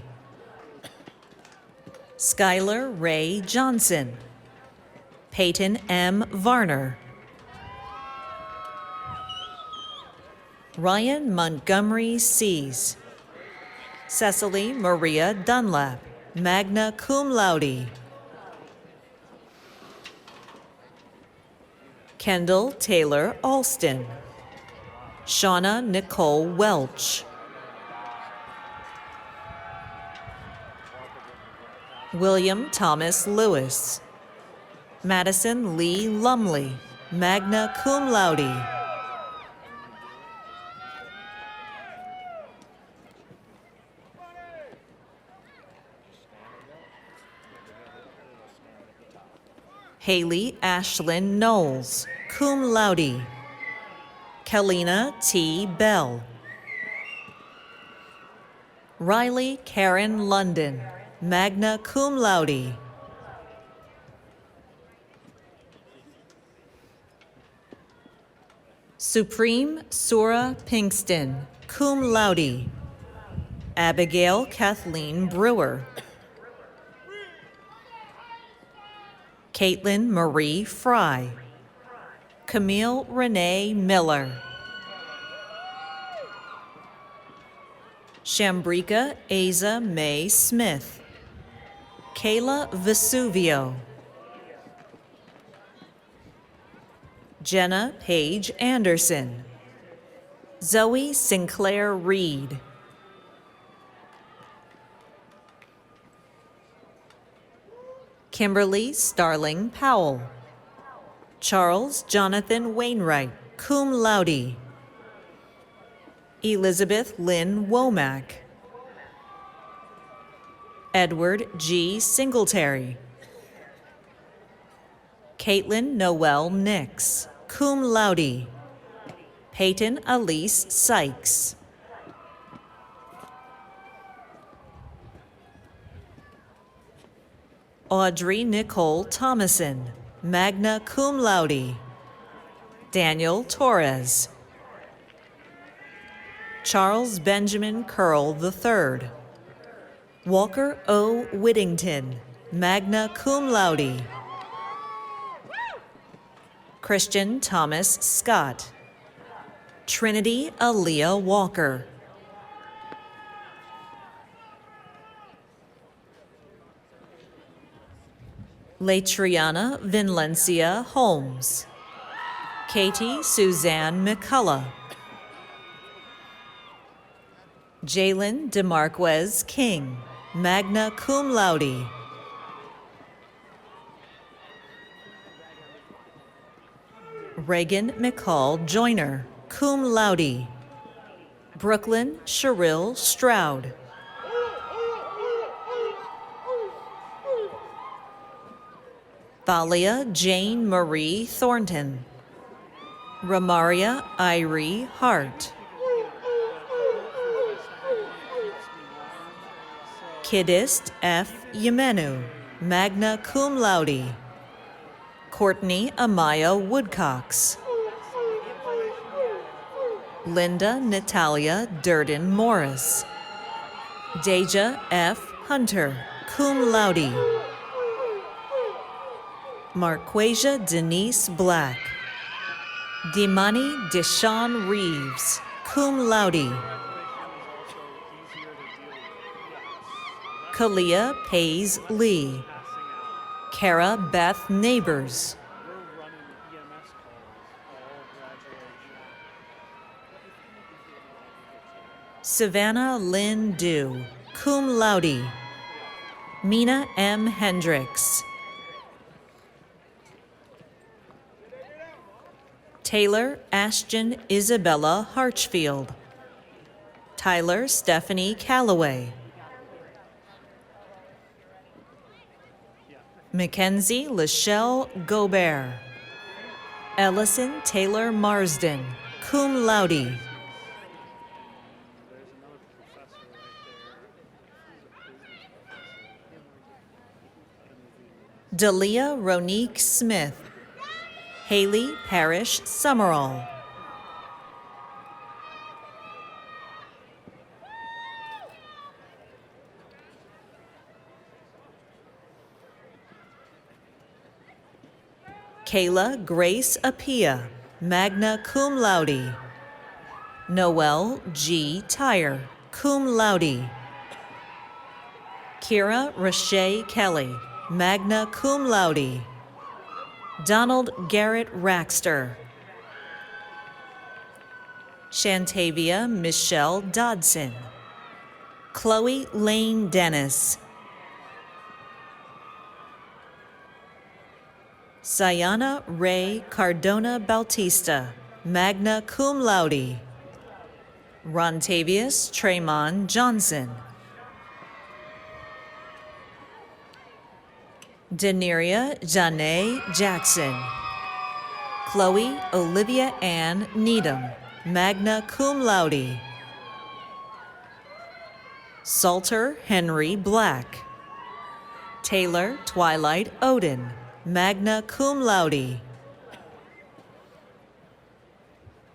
Skylar Ray Johnson. Peyton M. Varner. Ryan Montgomery Sees. Cecily Maria Dunlap, magna cum laude. Kendall Taylor Alston. Shauna Nicole Welch. William Thomas Lewis. Madison Lee Lumley, magna cum laude. Haley Ashlyn Knowles, cum laude. Kalina T. Bell. Riley Karen London, magna cum laude. Supreme Sura Pinkston, cum laude. Abigail Kathleen Brewer. Caitlin Marie Fry. Camille Renee Miller. Shambrika Aza May Smith. Kayla Vesuvio. Jenna Paige Anderson. Zoe Sinclair Reed. Kimberly Starling Powell. Charles Jonathan Wainwright, cum laude. Elizabeth Lynn Womack. Edward G. Singletary. Caitlin Noel Nix, cum laude. Peyton Elise Sykes. Audrey Nicole Thomason, magna cum laude. Daniel Torres. Charles Benjamin Curl III. Walker O. Whittington, magna cum laude. Christian Thomas Scott. Trinity Aaliyah Walker. Latriana Vinlencia Holmes. Katie Suzanne McCullough. Jalen DeMarquez King, magna cum laude. Reagan McCall Joyner, cum laude. Brooklyn Sherrill Stroud. Thalia Jane Marie Thornton. Ramaria Irie Hart. Kidist F. Yemenu, magna cum laude. Courtney Amaya Woodcox. Linda Natalia Durden Morris. Deja F. Hunter, cum laude. Marquasia Denise Black. Dimani Deshawn Reeves, cum laude. Kalia Pays Lee. Kara Beth Neighbors. Savannah Lynn Dew, cum laude. Mina M. Hendricks. Taylor Ashton Isabella Harchfield. Tyler Stephanie Calloway. Mackenzie Lachelle Gobert. Ellison Taylor Marsden, cum laude. Dalia Ronique Smith. Haley Parrish Summerall. Kayla Grace Apia, magna cum laude. Noel G. Tyre, cum laude. Kira Rashay Kelly, magna cum laude. Donald Garrett Raxter. Shantavia Michelle Dodson. Chloe Lane Dennis. Sayana Ray Cardona Bautista, magna cum laude. Rontavius Tremon Johnson. Daneria Janae Jackson. Chloe Olivia Ann Needham, magna cum laude. Salter Henry Black. Taylor Twilight Odin, magna cum laude.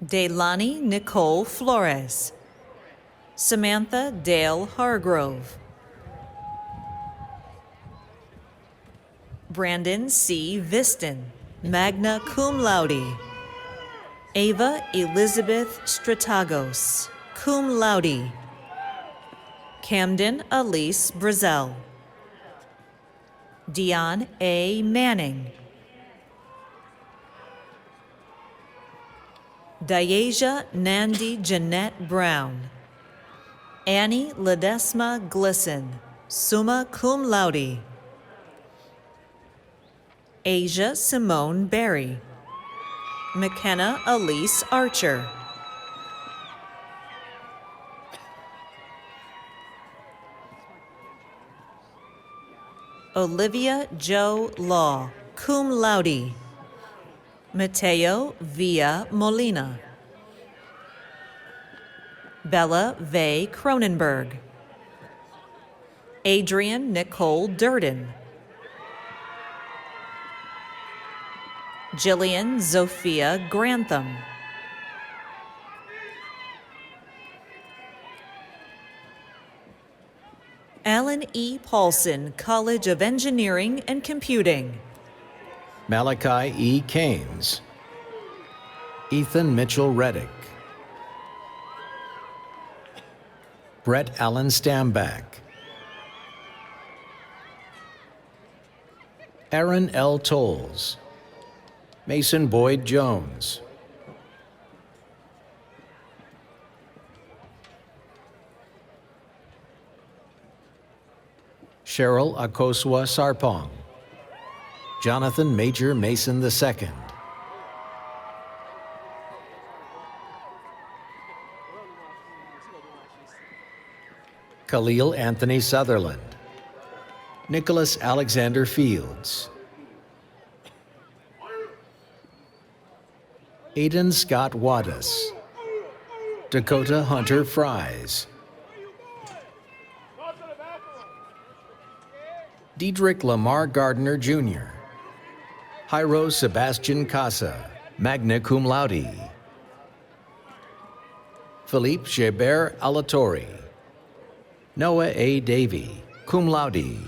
Delaney Nicole Flores. Samantha Dale Hargrove. Brandon C. Viston, magna cum laude. Ava Elizabeth Stratagos, cum laude. Camden Elise Brazel. Dion A. Manning. Diasia Nandi Jeanette Brown. Annie Ledesma Glisson, summa cum laude. Asia Simone Berry. McKenna Elise Archer. Olivia Jo Law, cum laude. Mateo Villa Molina. Bella Vey Cronenberg. Adrian Nicole Durden. Jillian Zofia Grantham. Alan E. Paulson, College of Engineering and Computing. Malachi E. Keynes. Ethan Mitchell Reddick. Brett Allen Stamback. Aaron L. Tolles. Mason Boyd Jones. Cheryl Akosua Sarpong. Jonathan Major Mason II. Khalil Anthony Sutherland. Nicholas Alexander Fields. Aidan Scott Waddus. Dakota Hunter Fries. Diedrich Lamar Gardner Jr. Jairo Sebastian Casa, magna cum laude. Philippe Gébert Alatori. Noah A. Davey, cum laude.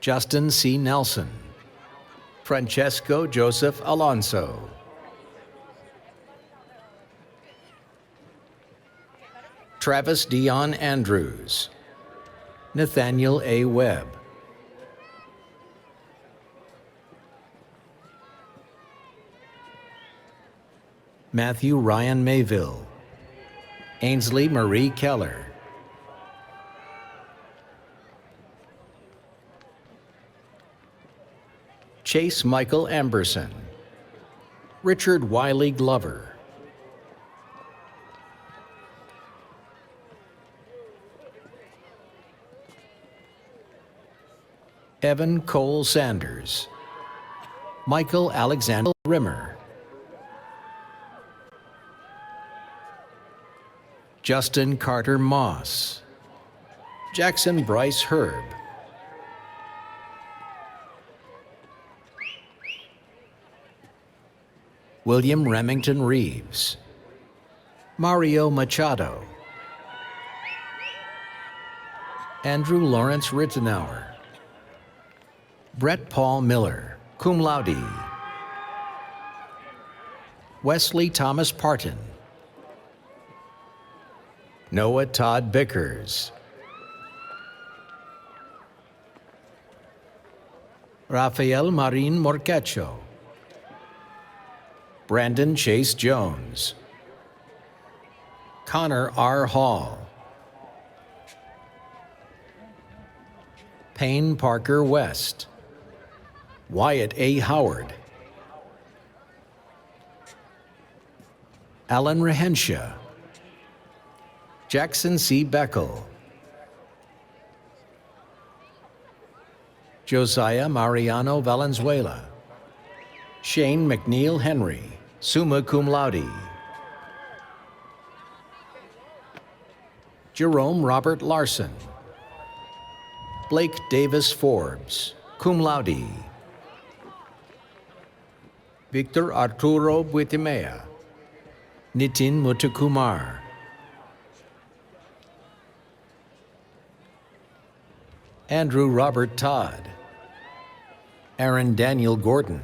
Justin C. Nelson. Francesco Joseph Alonso. Travis Dion Andrews. Nathaniel A. Webb. Matthew Ryan Mayville. Ainsley Marie Keller. Chase Michael Amberson. Richard Wiley Glover. Evan Cole Sanders. Michael Alexander Rimmer. Justin Carter Moss. Jackson Bryce Herb. William Remington Reeves. Mario Machado. Andrew Lawrence Rittenauer. Brett Paul Miller, cum laude. Wesley Thomas Parton. Noah Todd Bickers. Rafael Marin Morcacho. Brandon Chase Jones. Connor R. Hall. Payne Parker West. Wyatt A. Howard. Alan Rehensha. Jackson C. Beckel. Josiah Mariano Valenzuela. Shane McNeil Henry, summa cum laude. Jerome Robert Larson. Blake Davis Forbes, cum laude. Victor Arturo Buitimea. Nitin Muthukumar. Andrew Robert Todd. Aaron Daniel Gordon.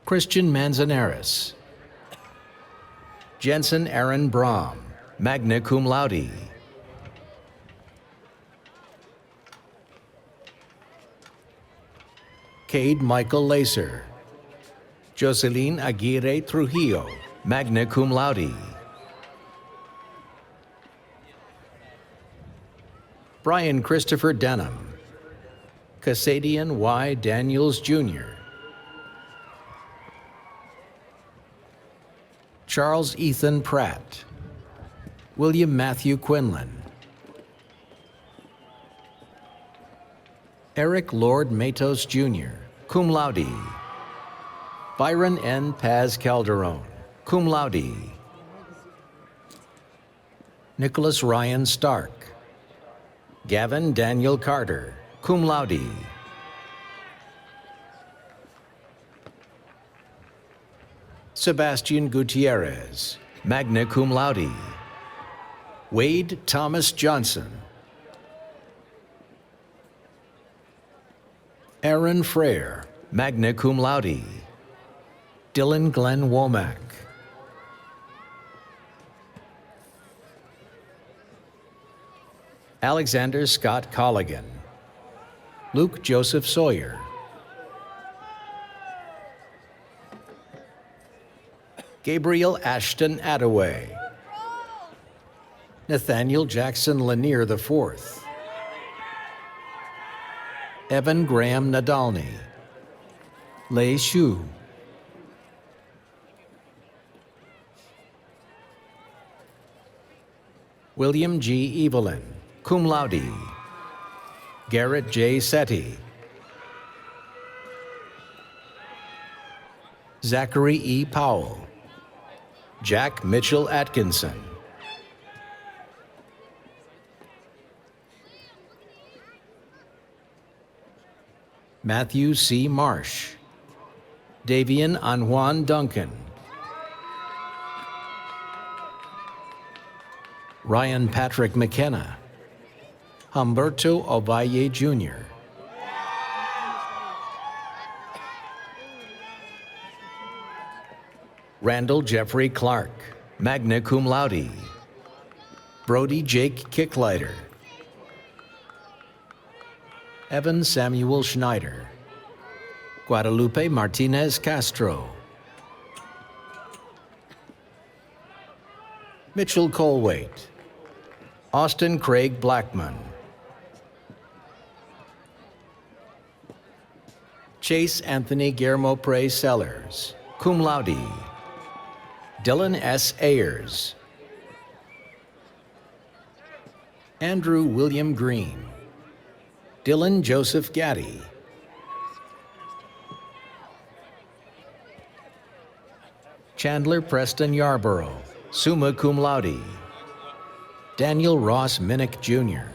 Christian Manzanares. Jensen Aaron Brahm, magna cum laude. Cade Michael Lacer. Jocelyn Aguirre Trujillo, magna cum laude. Brian Christopher Denham. Casadian Y. Daniels, Jr. Charles Ethan Pratt. William Matthew Quinlan. Eric Lord Matos, Jr., cum laude. Byron N. Paz Calderon, cum laude. Nicholas Ryan Stark. Gavin Daniel Carter, cum laude. Sebastian Gutierrez, magna cum laude. Wade Thomas Johnson. Aaron Frere, magna cum laude. Dylan Glenn Womack. Alexander Scott Colligan. Luke Joseph Sawyer. Gabriel Ashton Attaway. Nathaniel Jackson Lanier IV. Evan Graham Nadalny. Lei Shu. William G. Evelyn, cum laude. Garrett J. Setti. Zachary E. Powell. Jack Mitchell Atkinson. Matthew C. Marsh. Davian Anjuan Duncan. Ryan Patrick McKenna. Humberto Ovalle Jr. Randall Jeffrey Clark, magna cum laude. Brody Jake Kicklighter. Evan Samuel Schneider. Guadalupe Martinez Castro. Mitchell Colwaite. Austin Craig Blackman. Chase Anthony Guillermo Prey Sellers, cum laude. Dylan S. Ayers. Andrew William Green. Dylan Joseph Gaddy. Chandler Preston Yarborough, summa cum laude. Daniel Ross Minnick, Jr.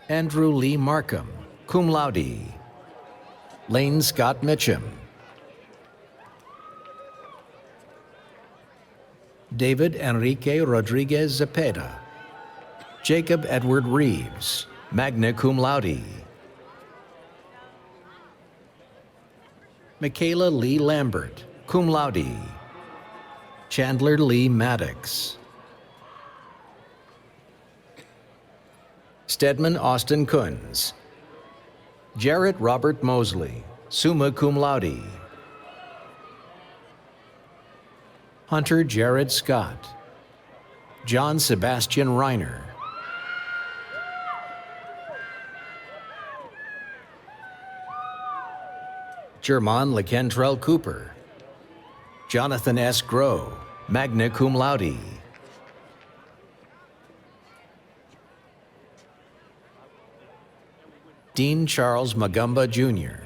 Andrew Lee Markham, cum laude. Lane Scott Mitchum. David Enrique Rodriguez Zepeda. Jacob Edward Reeves, magna cum laude. Michaela Lee Lambert, cum laude. Chandler Lee Maddox. Stedman Austin Kunz. Jarrett Robert Mosley, summa cum laude. Hunter Jared Scott. John Sebastian Reiner. German LeCantrell Cooper. Jonathan S. Groh, magna cum laude. Dean Charles Magumba, Jr.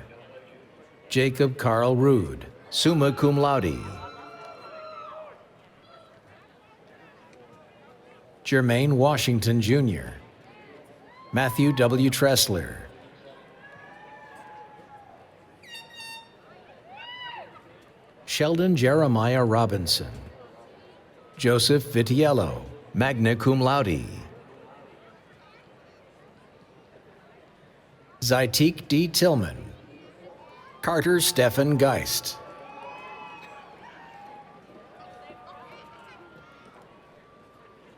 Jacob Carl Rude, summa cum laude. Jermaine Washington, Jr. Matthew W. Tressler. Sheldon Jeremiah Robinson. Joseph Vitiello, magna cum laude. Zaitik D. Tillman. Carter Stephen Geist.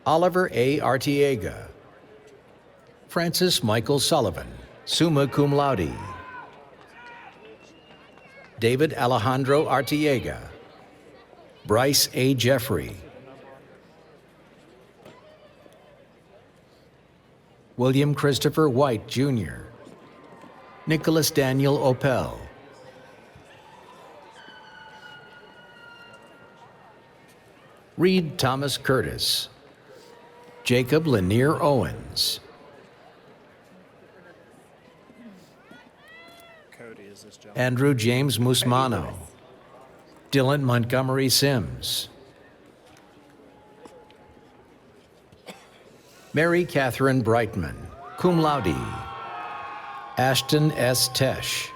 Oliver A. Artiega. Francis Michael Sullivan, summa cum laude. David Alejandro Artiega. Bryce A. Jeffrey. William Christopher White, Jr. Nicholas Daniel Opel. Reed Thomas Curtis. Jacob Lanier Owens. Andrew James Musmano. Dylan Montgomery Sims. Mary Catherine Brightman, cum laude. Ashton S. Tesh.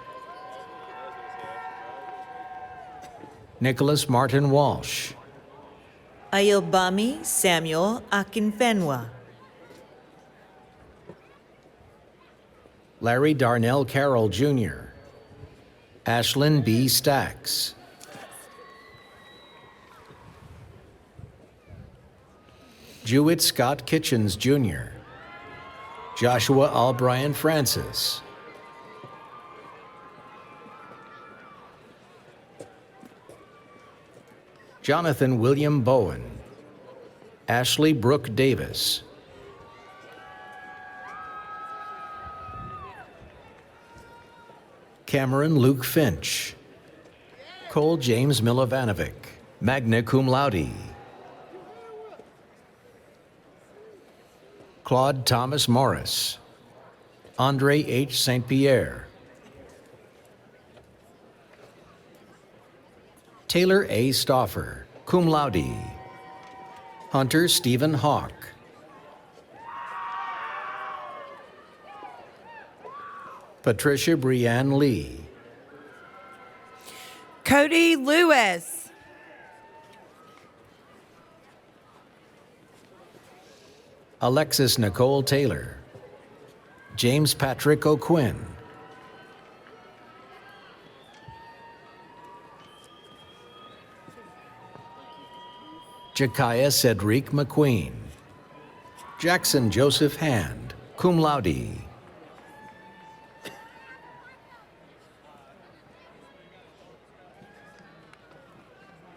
Nicholas Martin Walsh. Ayobami Samuel Akinfenwa. Larry Darnell Carroll, Jr. Ashlyn B. Stacks. Jewett Scott Kitchens, Jr. Joshua Albrian Francis. Jonathan William Bowen. Ashley Brooke Davis. Cameron Luke Finch. Cole James Milovanovic, magna cum laude. Claude Thomas Morris. Andre H. St. Pierre. Taylor A. Stauffer, cum laude. Hunter Stephen Hawk. Patricia Brianne Lee. Cody Lewis. Alexis Nicole Taylor. James Patrick O'Quinn. Jekiah Cedric McQueen. Jackson Joseph Hand, cum laude.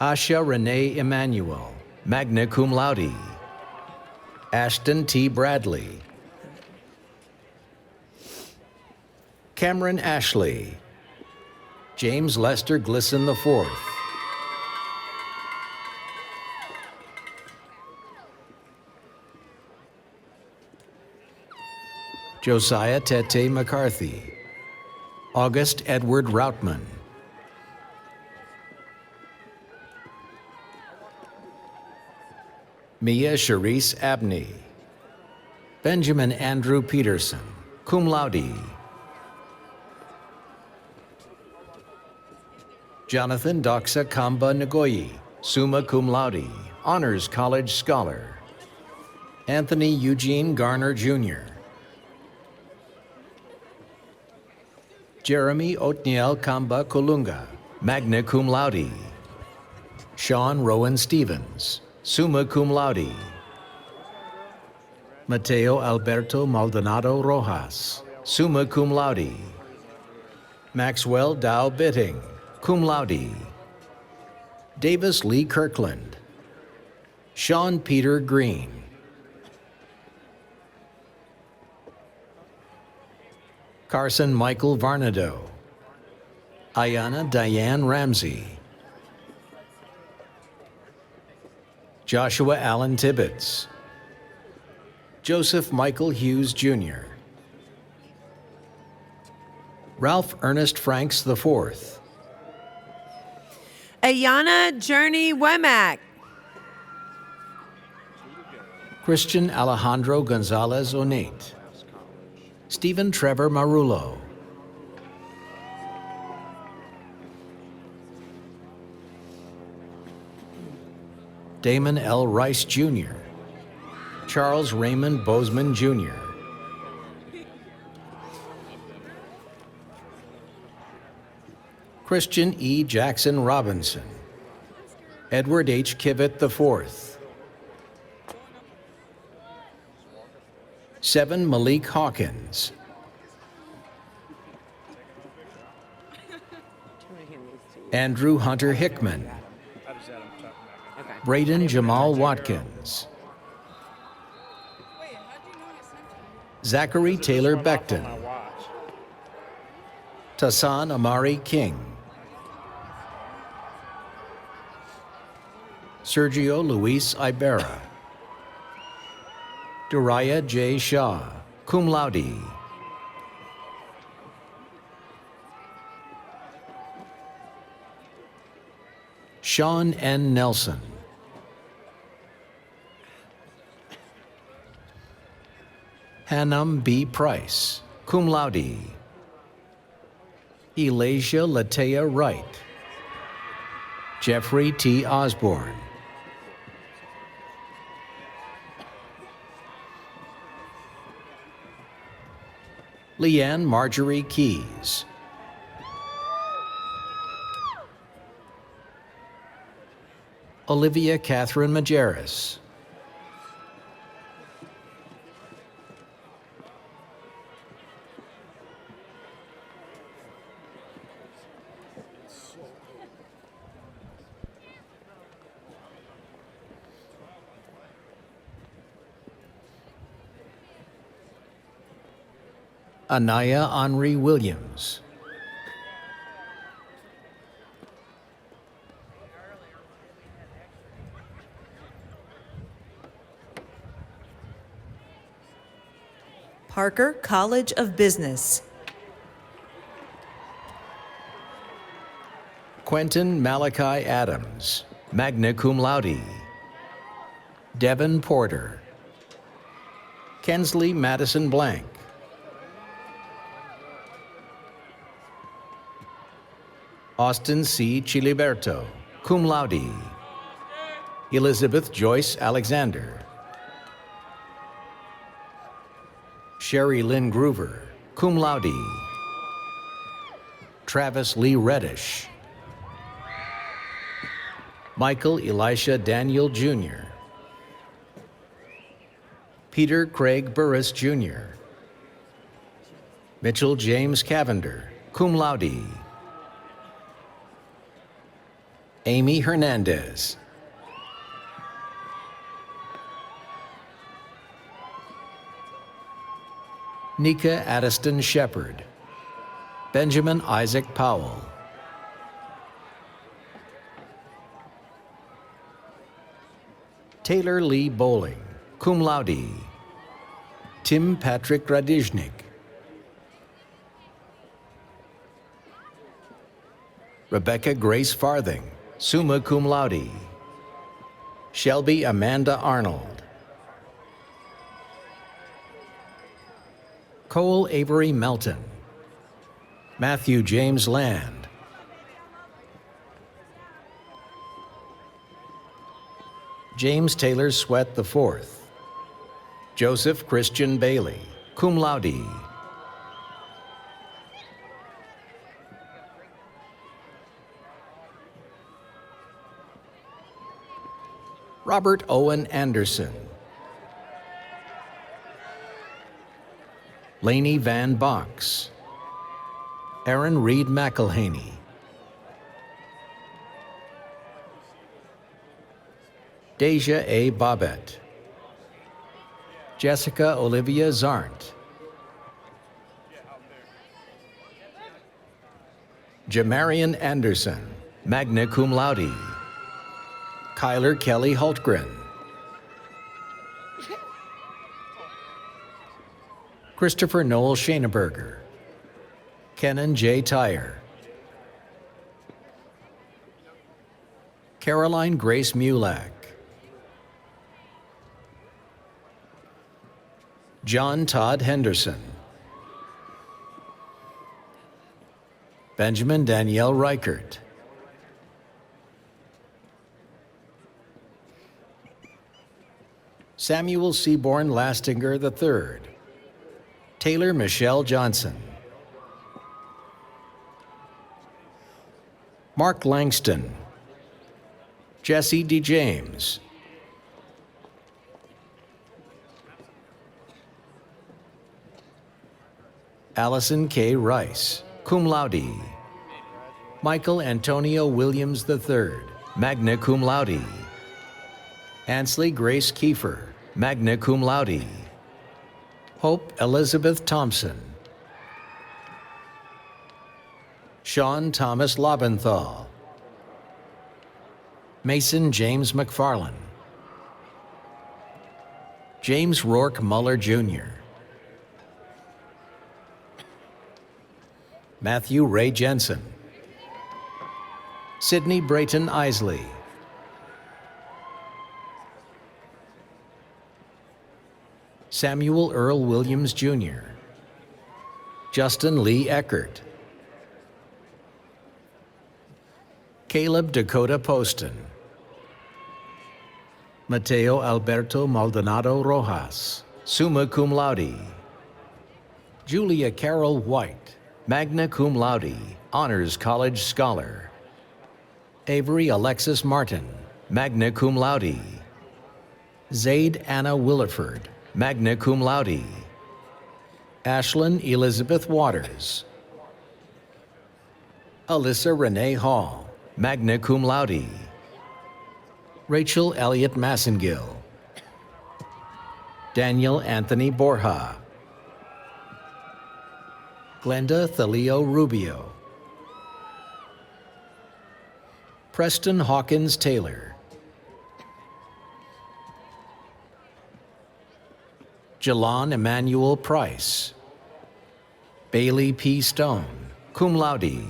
Asha Renee Emanuel, magna cum laude. Ashton T. Bradley. Cameron Ashley. James Lester Glisson IV. Josiah Tete McCarthy. August Edward Routman. Mia Charisse Abney. Benjamin Andrew Peterson, cum laude. Jonathan Doxa Kamba Ngoyi, summa cum laude, Honors College Scholar. Anthony Eugene Garner, Jr. Jeremy Otniel Kamba Kolunga, magna cum laude. Sean Rowan Stevens, summa cum laude. Mateo Alberto Maldonado Rojas, summa cum laude. Maxwell Dow Bitting, cum laude. Davis Lee Kirkland. Sean Peter Green. Carson Michael Varnado. Ayana Diane Ramsey. Joshua Allen Tibbetts. Joseph Michael Hughes, Jr. Ralph Ernest Franks IV. Ayana Journey Womack. Christian Alejandro Gonzalez Onate. Stephen Trevor Marullo. Damon L. Rice, Jr. Charles Raymond Bozeman, Jr. Christian E. Jackson Robinson. Edward H. Kivett IV. 7. Malik Hawkins. Andrew Hunter Hickman. Braden Jamal Watkins. Zachary Taylor Beckton. Tassan Amari King. Sergio Luis Ibarra. Dariah J. Shaw, cum laude. Sean N. Nelson. Hannum B. Price, cum laude. Elasia Latea Wright. Jeffrey T. Osborne. Leanne Marjorie Keys. Olivia Catherine Majerus. Anaya Henri Williams. Parker College of Business. Quentin Malachi Adams, magna cum laude. Devin Porter. Kensley Madison Blank. Austin C. Chiliberto, cum laude. Elizabeth Joyce Alexander. Sherry Lynn Groover, cum laude. Travis Lee Reddish. Michael Elisha Daniel Jr. Peter Craig Burris Jr. Mitchell James Cavender, cum laude. Amy Hernandez. Nika Addiston Shepard. Benjamin Isaac Powell. Taylor Lee Bowling, cum laude. Tim Patrick Radizhnik. Rebecca Grace Farthing, summa cum laude. Shelby Amanda Arnold. Cole Avery Melton. Matthew James Land. James Taylor Sweat IV. Joseph Christian Bailey, cum laude. Robert Owen Anderson. Lainey Van Box. Aaron Reed McElhaney. Deja A. Bobbitt. Jessica Olivia Zarnt. Jamarian Anderson, magna cum laude. Kyler Kelly Hultgren. Christopher Noel Schaineberger. Kenan J. Tyre. Caroline Grace Mulak. John Todd Henderson. Benjamin Danielle Reichert. Samuel Seaborn Lastinger III. Taylor Michelle Johnson. Mark Langston. Jesse D. James. Allison K. Rice, cum laude. Michael Antonio Williams III, magna cum laude. Ansley Grace Kiefer, magna cum laude. Hope Elizabeth Thompson. Sean Thomas Lobenthal. Mason James McFarland. James Rourke Muller Jr. Matthew Ray Jensen. Sidney Brayton Isley. Samuel Earl Williams Jr. Justin Lee Eckert. Caleb Dakota Poston. Mateo Alberto Maldonado Rojas, summa cum laude. Julia Carol White, magna cum laude, Honors College Scholar. Avery Alexis Martin, magna cum laude. Zaid Anna Williford, magna cum laude. Ashlyn Elizabeth Waters. Alyssa Renee Hall, magna cum laude. Rachel Elliott Massengill. Daniel Anthony Borja. Glenda Thalio Rubio. Preston Hawkins Taylor. Jalon Emmanuel Price. Bailey P. Stone, cum laude.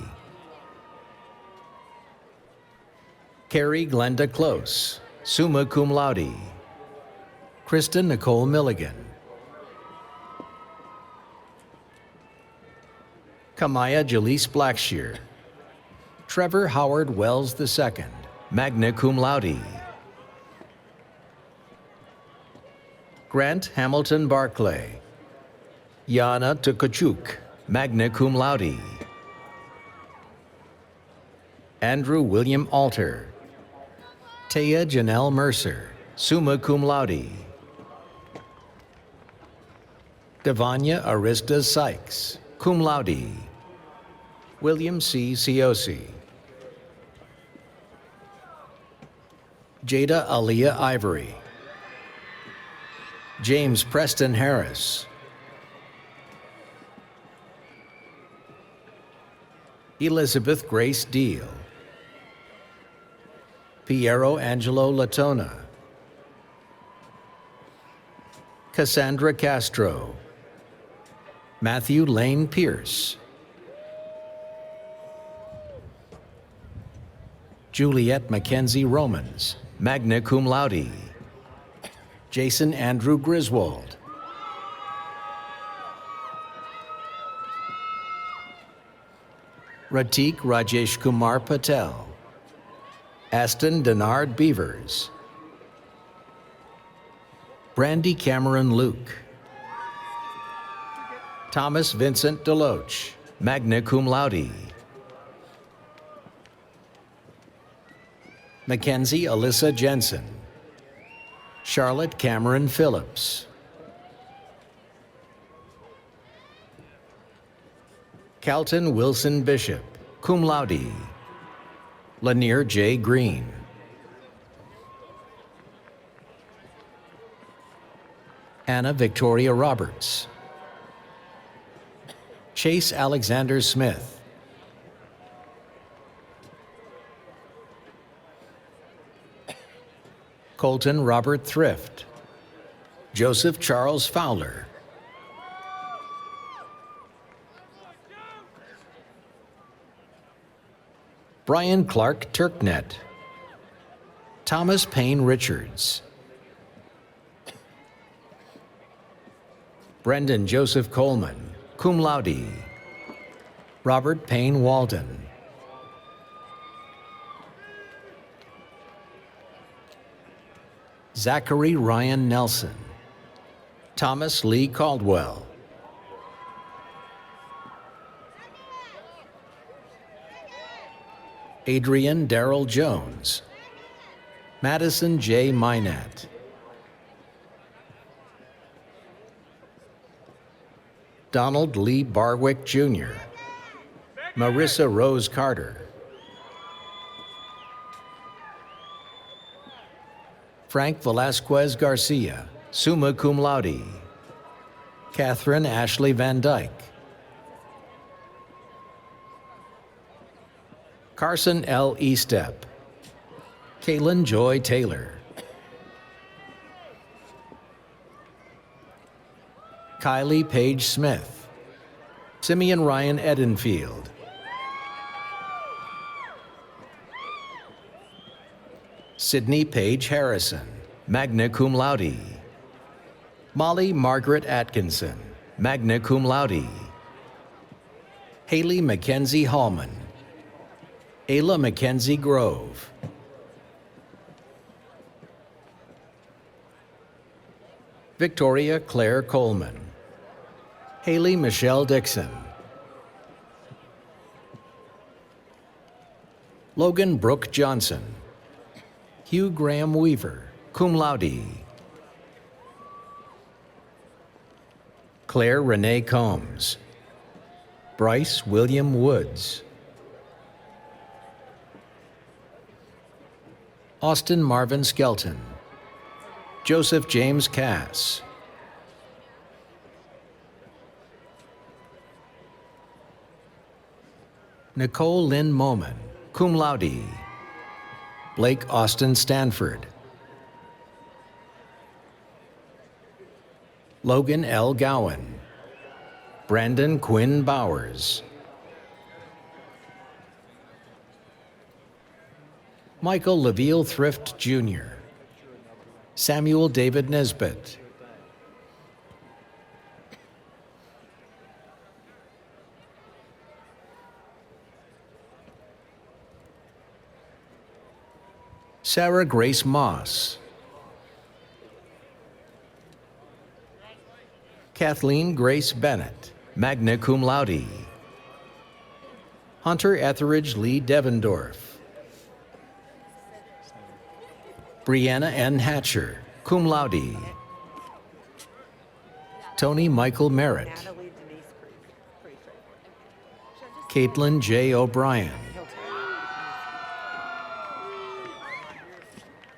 Carrie Glenda Close, summa cum laude. Kristen Nicole Milligan. Kamaya Jaleese Blackshear. Trevor Howard Wells II, magna cum laude. Grant Hamilton Barclay. Yana Tukachuk, magna cum laude. Andrew William Alter. Taya Janelle Mercer, summa cum laude. Devanya Arista Sykes, cum laude. William C. Ciosi. Jada Aliyah Ivory. James Preston Harris. Elizabeth Grace Deal. Piero Angelo Latona. Cassandra Castro. Matthew Lane Pierce. Juliet Mackenzie Romans, magna cum laude. Jason Andrew Griswold. Ratik Rajesh Kumar Patel. Aston Denard Beavers. Brandy Cameron Luke. Thomas Vincent Deloach, magna cum laude. Mackenzie Alyssa Jensen. Charlotte Cameron Phillips. Calton Wilson Bishop, cum laude. Lanier J. Green. Anna Victoria Roberts. Chase Alexander Smith. Colton Robert Thrift. Joseph Charles Fowler. Brian Clark Turknet. Thomas Payne Richards. Brendan Joseph Coleman, cum laude. Robert Payne Walden. Zachary Ryan Nelson. Thomas Lee Caldwell. Adrian Darrell Jones. Madison J. Minat. Donald Lee Barwick Jr. Marissa Rose Carter. Frank Velasquez Garcia, summa cum laude. Catherine Ashley Van Dyke. Carson L. Estep. Kaylin Joy Taylor. Kylie Page Smith. Simeon Ryan Edenfield. Sydney Page Harrison, magna cum laude. Molly Margaret Atkinson, magna cum laude. Haley Mackenzie Hallman. Ayla Mackenzie Grove. Victoria Claire Coleman. Haley Michelle Dixon. Logan Brooke Johnson. Hugh Graham Weaver, cum laude. Claire Renee Combs. Bryce William Woods. Austin Marvin Skelton. Joseph James Cass. Nicole Lynn Moman, cum laude. Blake Austin Stanford. Logan L. Gowan. Brandon Quinn Bowers. Michael Leveal Thrift Jr. Samuel David Nesbitt. Sarah Grace Moss. Kathleen Grace Bennett, magna cum laude. Hunter Etheridge Lee Devendorf. Brianna N. Hatcher, cum laude. Tony Michael Merritt. Caitlin J. O'Brien.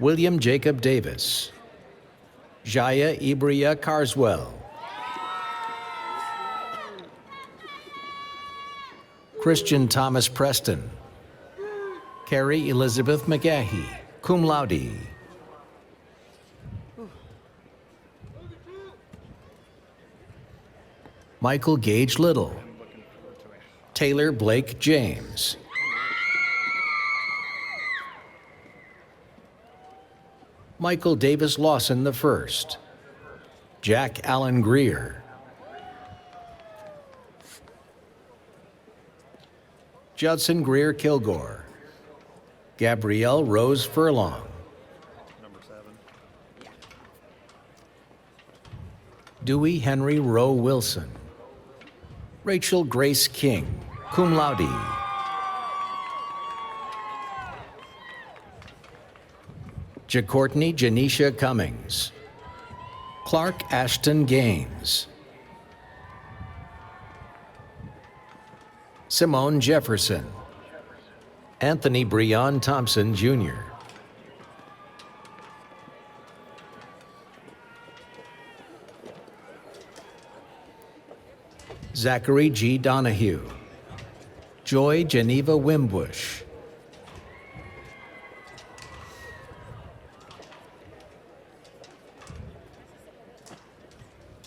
William Jacob Davis. Jaya Ibria Carswell. Christian Thomas Preston. Carrie Elizabeth McGahee, cum laude. Michael Gage Little. Taylor Blake James. Michael Davis Lawson I. Jack Allen Greer. Judson Greer Kilgore. Gabrielle Rose Furlong. Dewey Henry Rowe Wilson. Rachel Grace King, cum laude. JaCourtney Janisha Cummings. Clark Ashton Gaines. Simone Jefferson. Anthony Breon Thompson, Jr. Zachary G. Donahue. Joy Geneva Wimbush.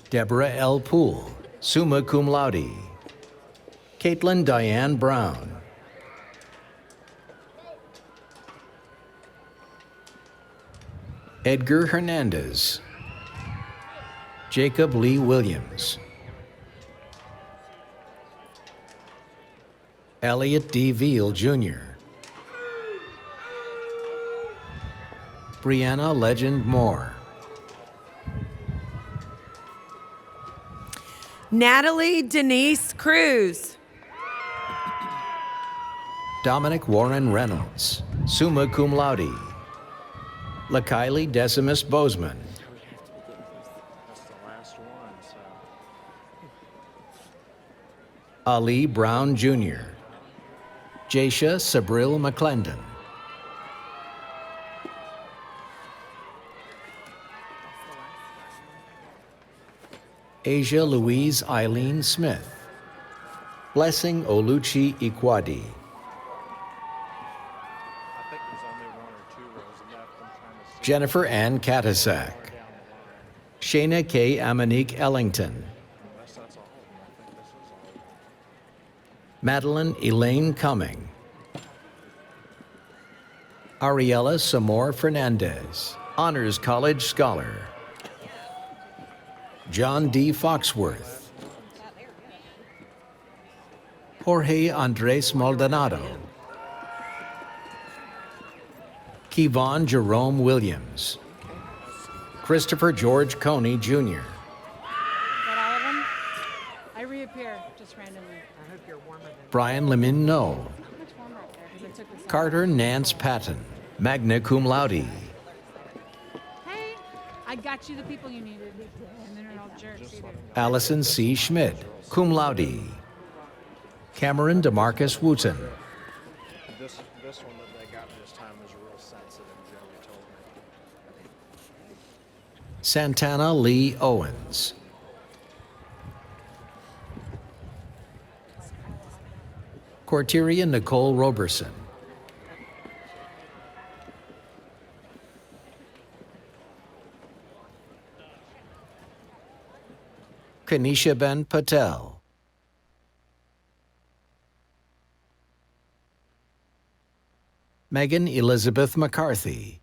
Deborah L. Poole, summa cum laude. Caitlin Diane Brown. Edgar Hernandez. Jacob Lee Williams. Elliot D. Veal, Jr. Brianna Legend Moore. Natalie Denise Cruz. Dominic Warren Reynolds, summa cum laude. LaKylie Decimus Bozeman. Ali Brown, Jr. Jasha Sabril McClendon. Asia Louise Eileen Smith. Blessing Oluchi Ikwadi. Jennifer Ann Katasak. Shayna K. Amanique Ellington. Madeline Elaine Cumming. Ariella Samor Fernandez, Honors College Scholar. John D. Foxworth. Jorge Andres Maldonado. Kevon Jerome Williams. Christopher George Coney, Jr. Is that all of them? I reappear just randomly. I hope you're warmer than Brian Lemin No. Carter Nance Patton, magna cum laude. Hey, I got you the people you needed. And they're not all jerks either. Allison C. Schmidt, cum laude. Cameron DeMarcus Wooten. This one that they got this time was real sensitive, Joey told me. Santana Lee Owens. Corteria Nicole Roberson. Kanisha Ben Patel. Megan Elizabeth McCarthy.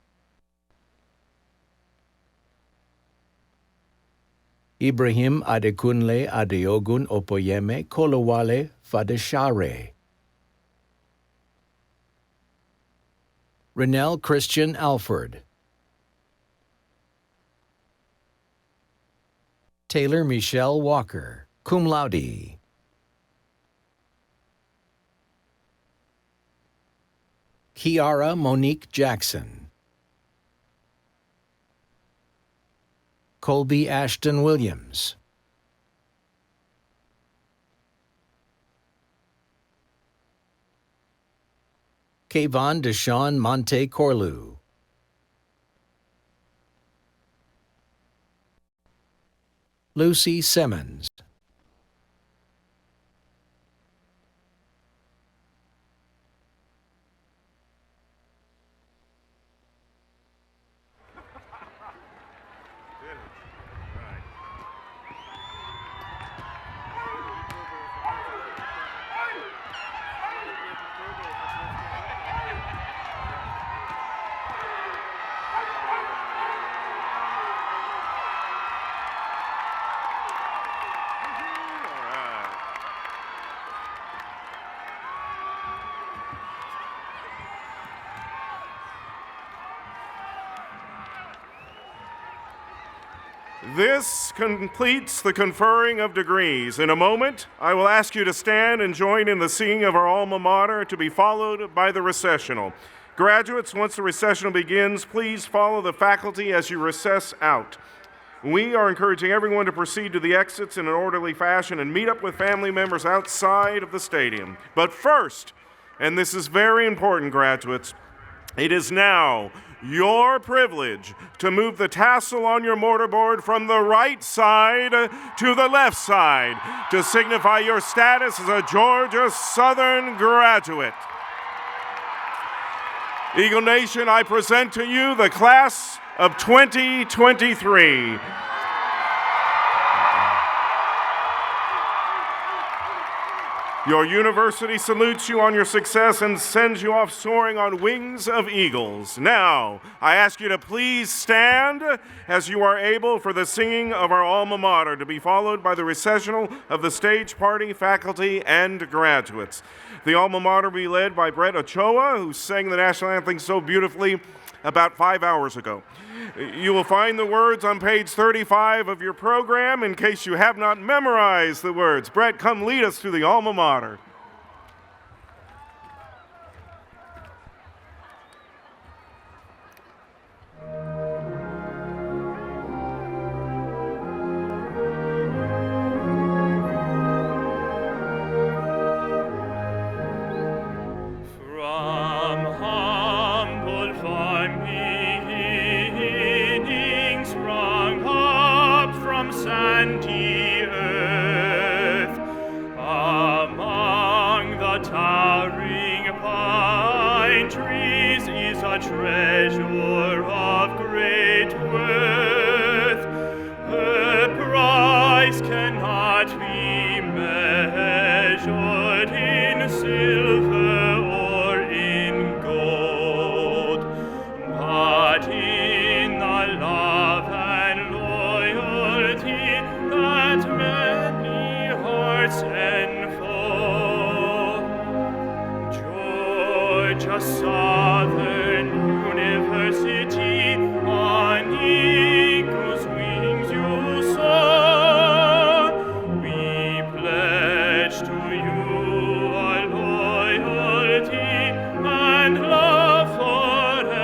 Ibrahim Adekunle Adeogun Opoyeme Kolowale Fadeshare. Renell Christian Alford. Taylor Michelle Walker, cum laude. Kiara Monique Jackson. Colby Ashton Williams. Kayvon Deshawn Monte Corlew. Lucy Simmons. This completes the conferring of degrees. In a moment, I will ask you to stand and join in the singing of our alma mater, to be followed by the recessional. Graduates, once the recessional begins, please follow the faculty as you recess out. We are encouraging everyone to proceed to the exits in an orderly fashion and meet up with family members outside of the stadium. But first, and this is very important, graduates, it is now your privilege to move the tassel on your mortarboard from the right side to the left side to signify your status as a Georgia Southern graduate. Eagle Nation, I present to you the class of 2023. Your university salutes you on your success and sends you off soaring on wings of eagles. Now, I ask you to please stand as you are able for the singing of our alma mater, to be followed by the recessional of the stage party, faculty, and graduates. The alma mater will be led by Brett Ochoa, who sang the national anthem so beautifully about 5 hours ago. You will find the words on page 35 of your program in case you have not memorized the words. Brett, come lead us through the alma mater. Sandy earth, among the towering pine trees is a treasure of great worth. Her price cannot be measured in silver or in gold, but in the love and loyalty that many hearts enfold. Georgia Southern University, on eagle's wings you soar. We pledge to you our loyalty and love forevermore.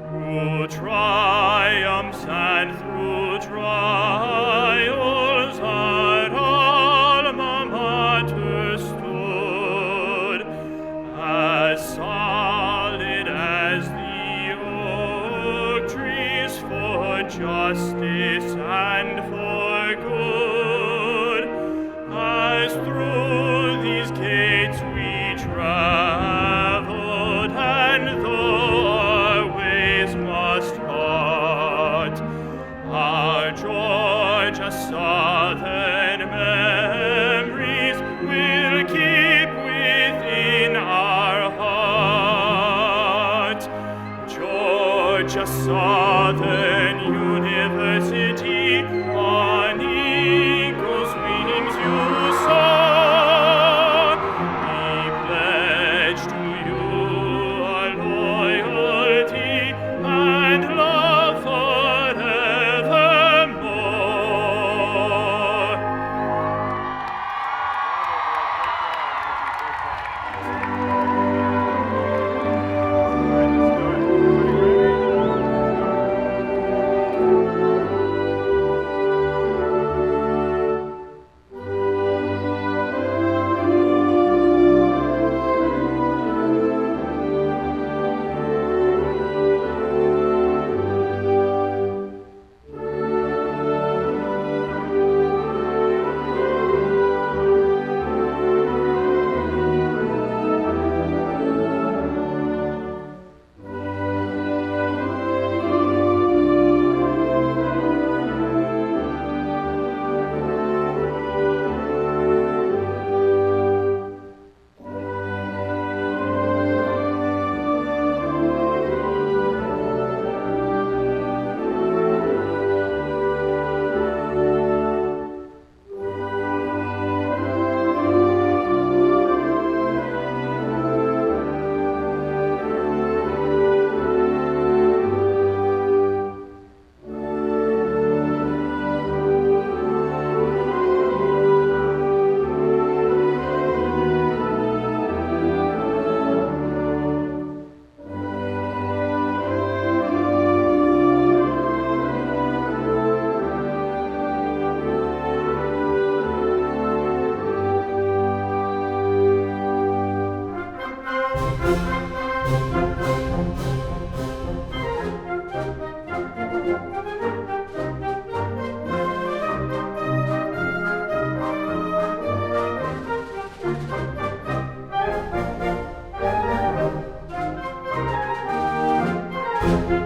Through triumphs and through trials, our alma mater stood, as solid as the oak trees, for justice and for good. As through these gates we traveled, and though our ways must part, our Georgia Southern memories will keep within our heart. Georgia Southern University, on eagle's wings you soar. We pledge to you our loyalty and love forevermore. Thank you.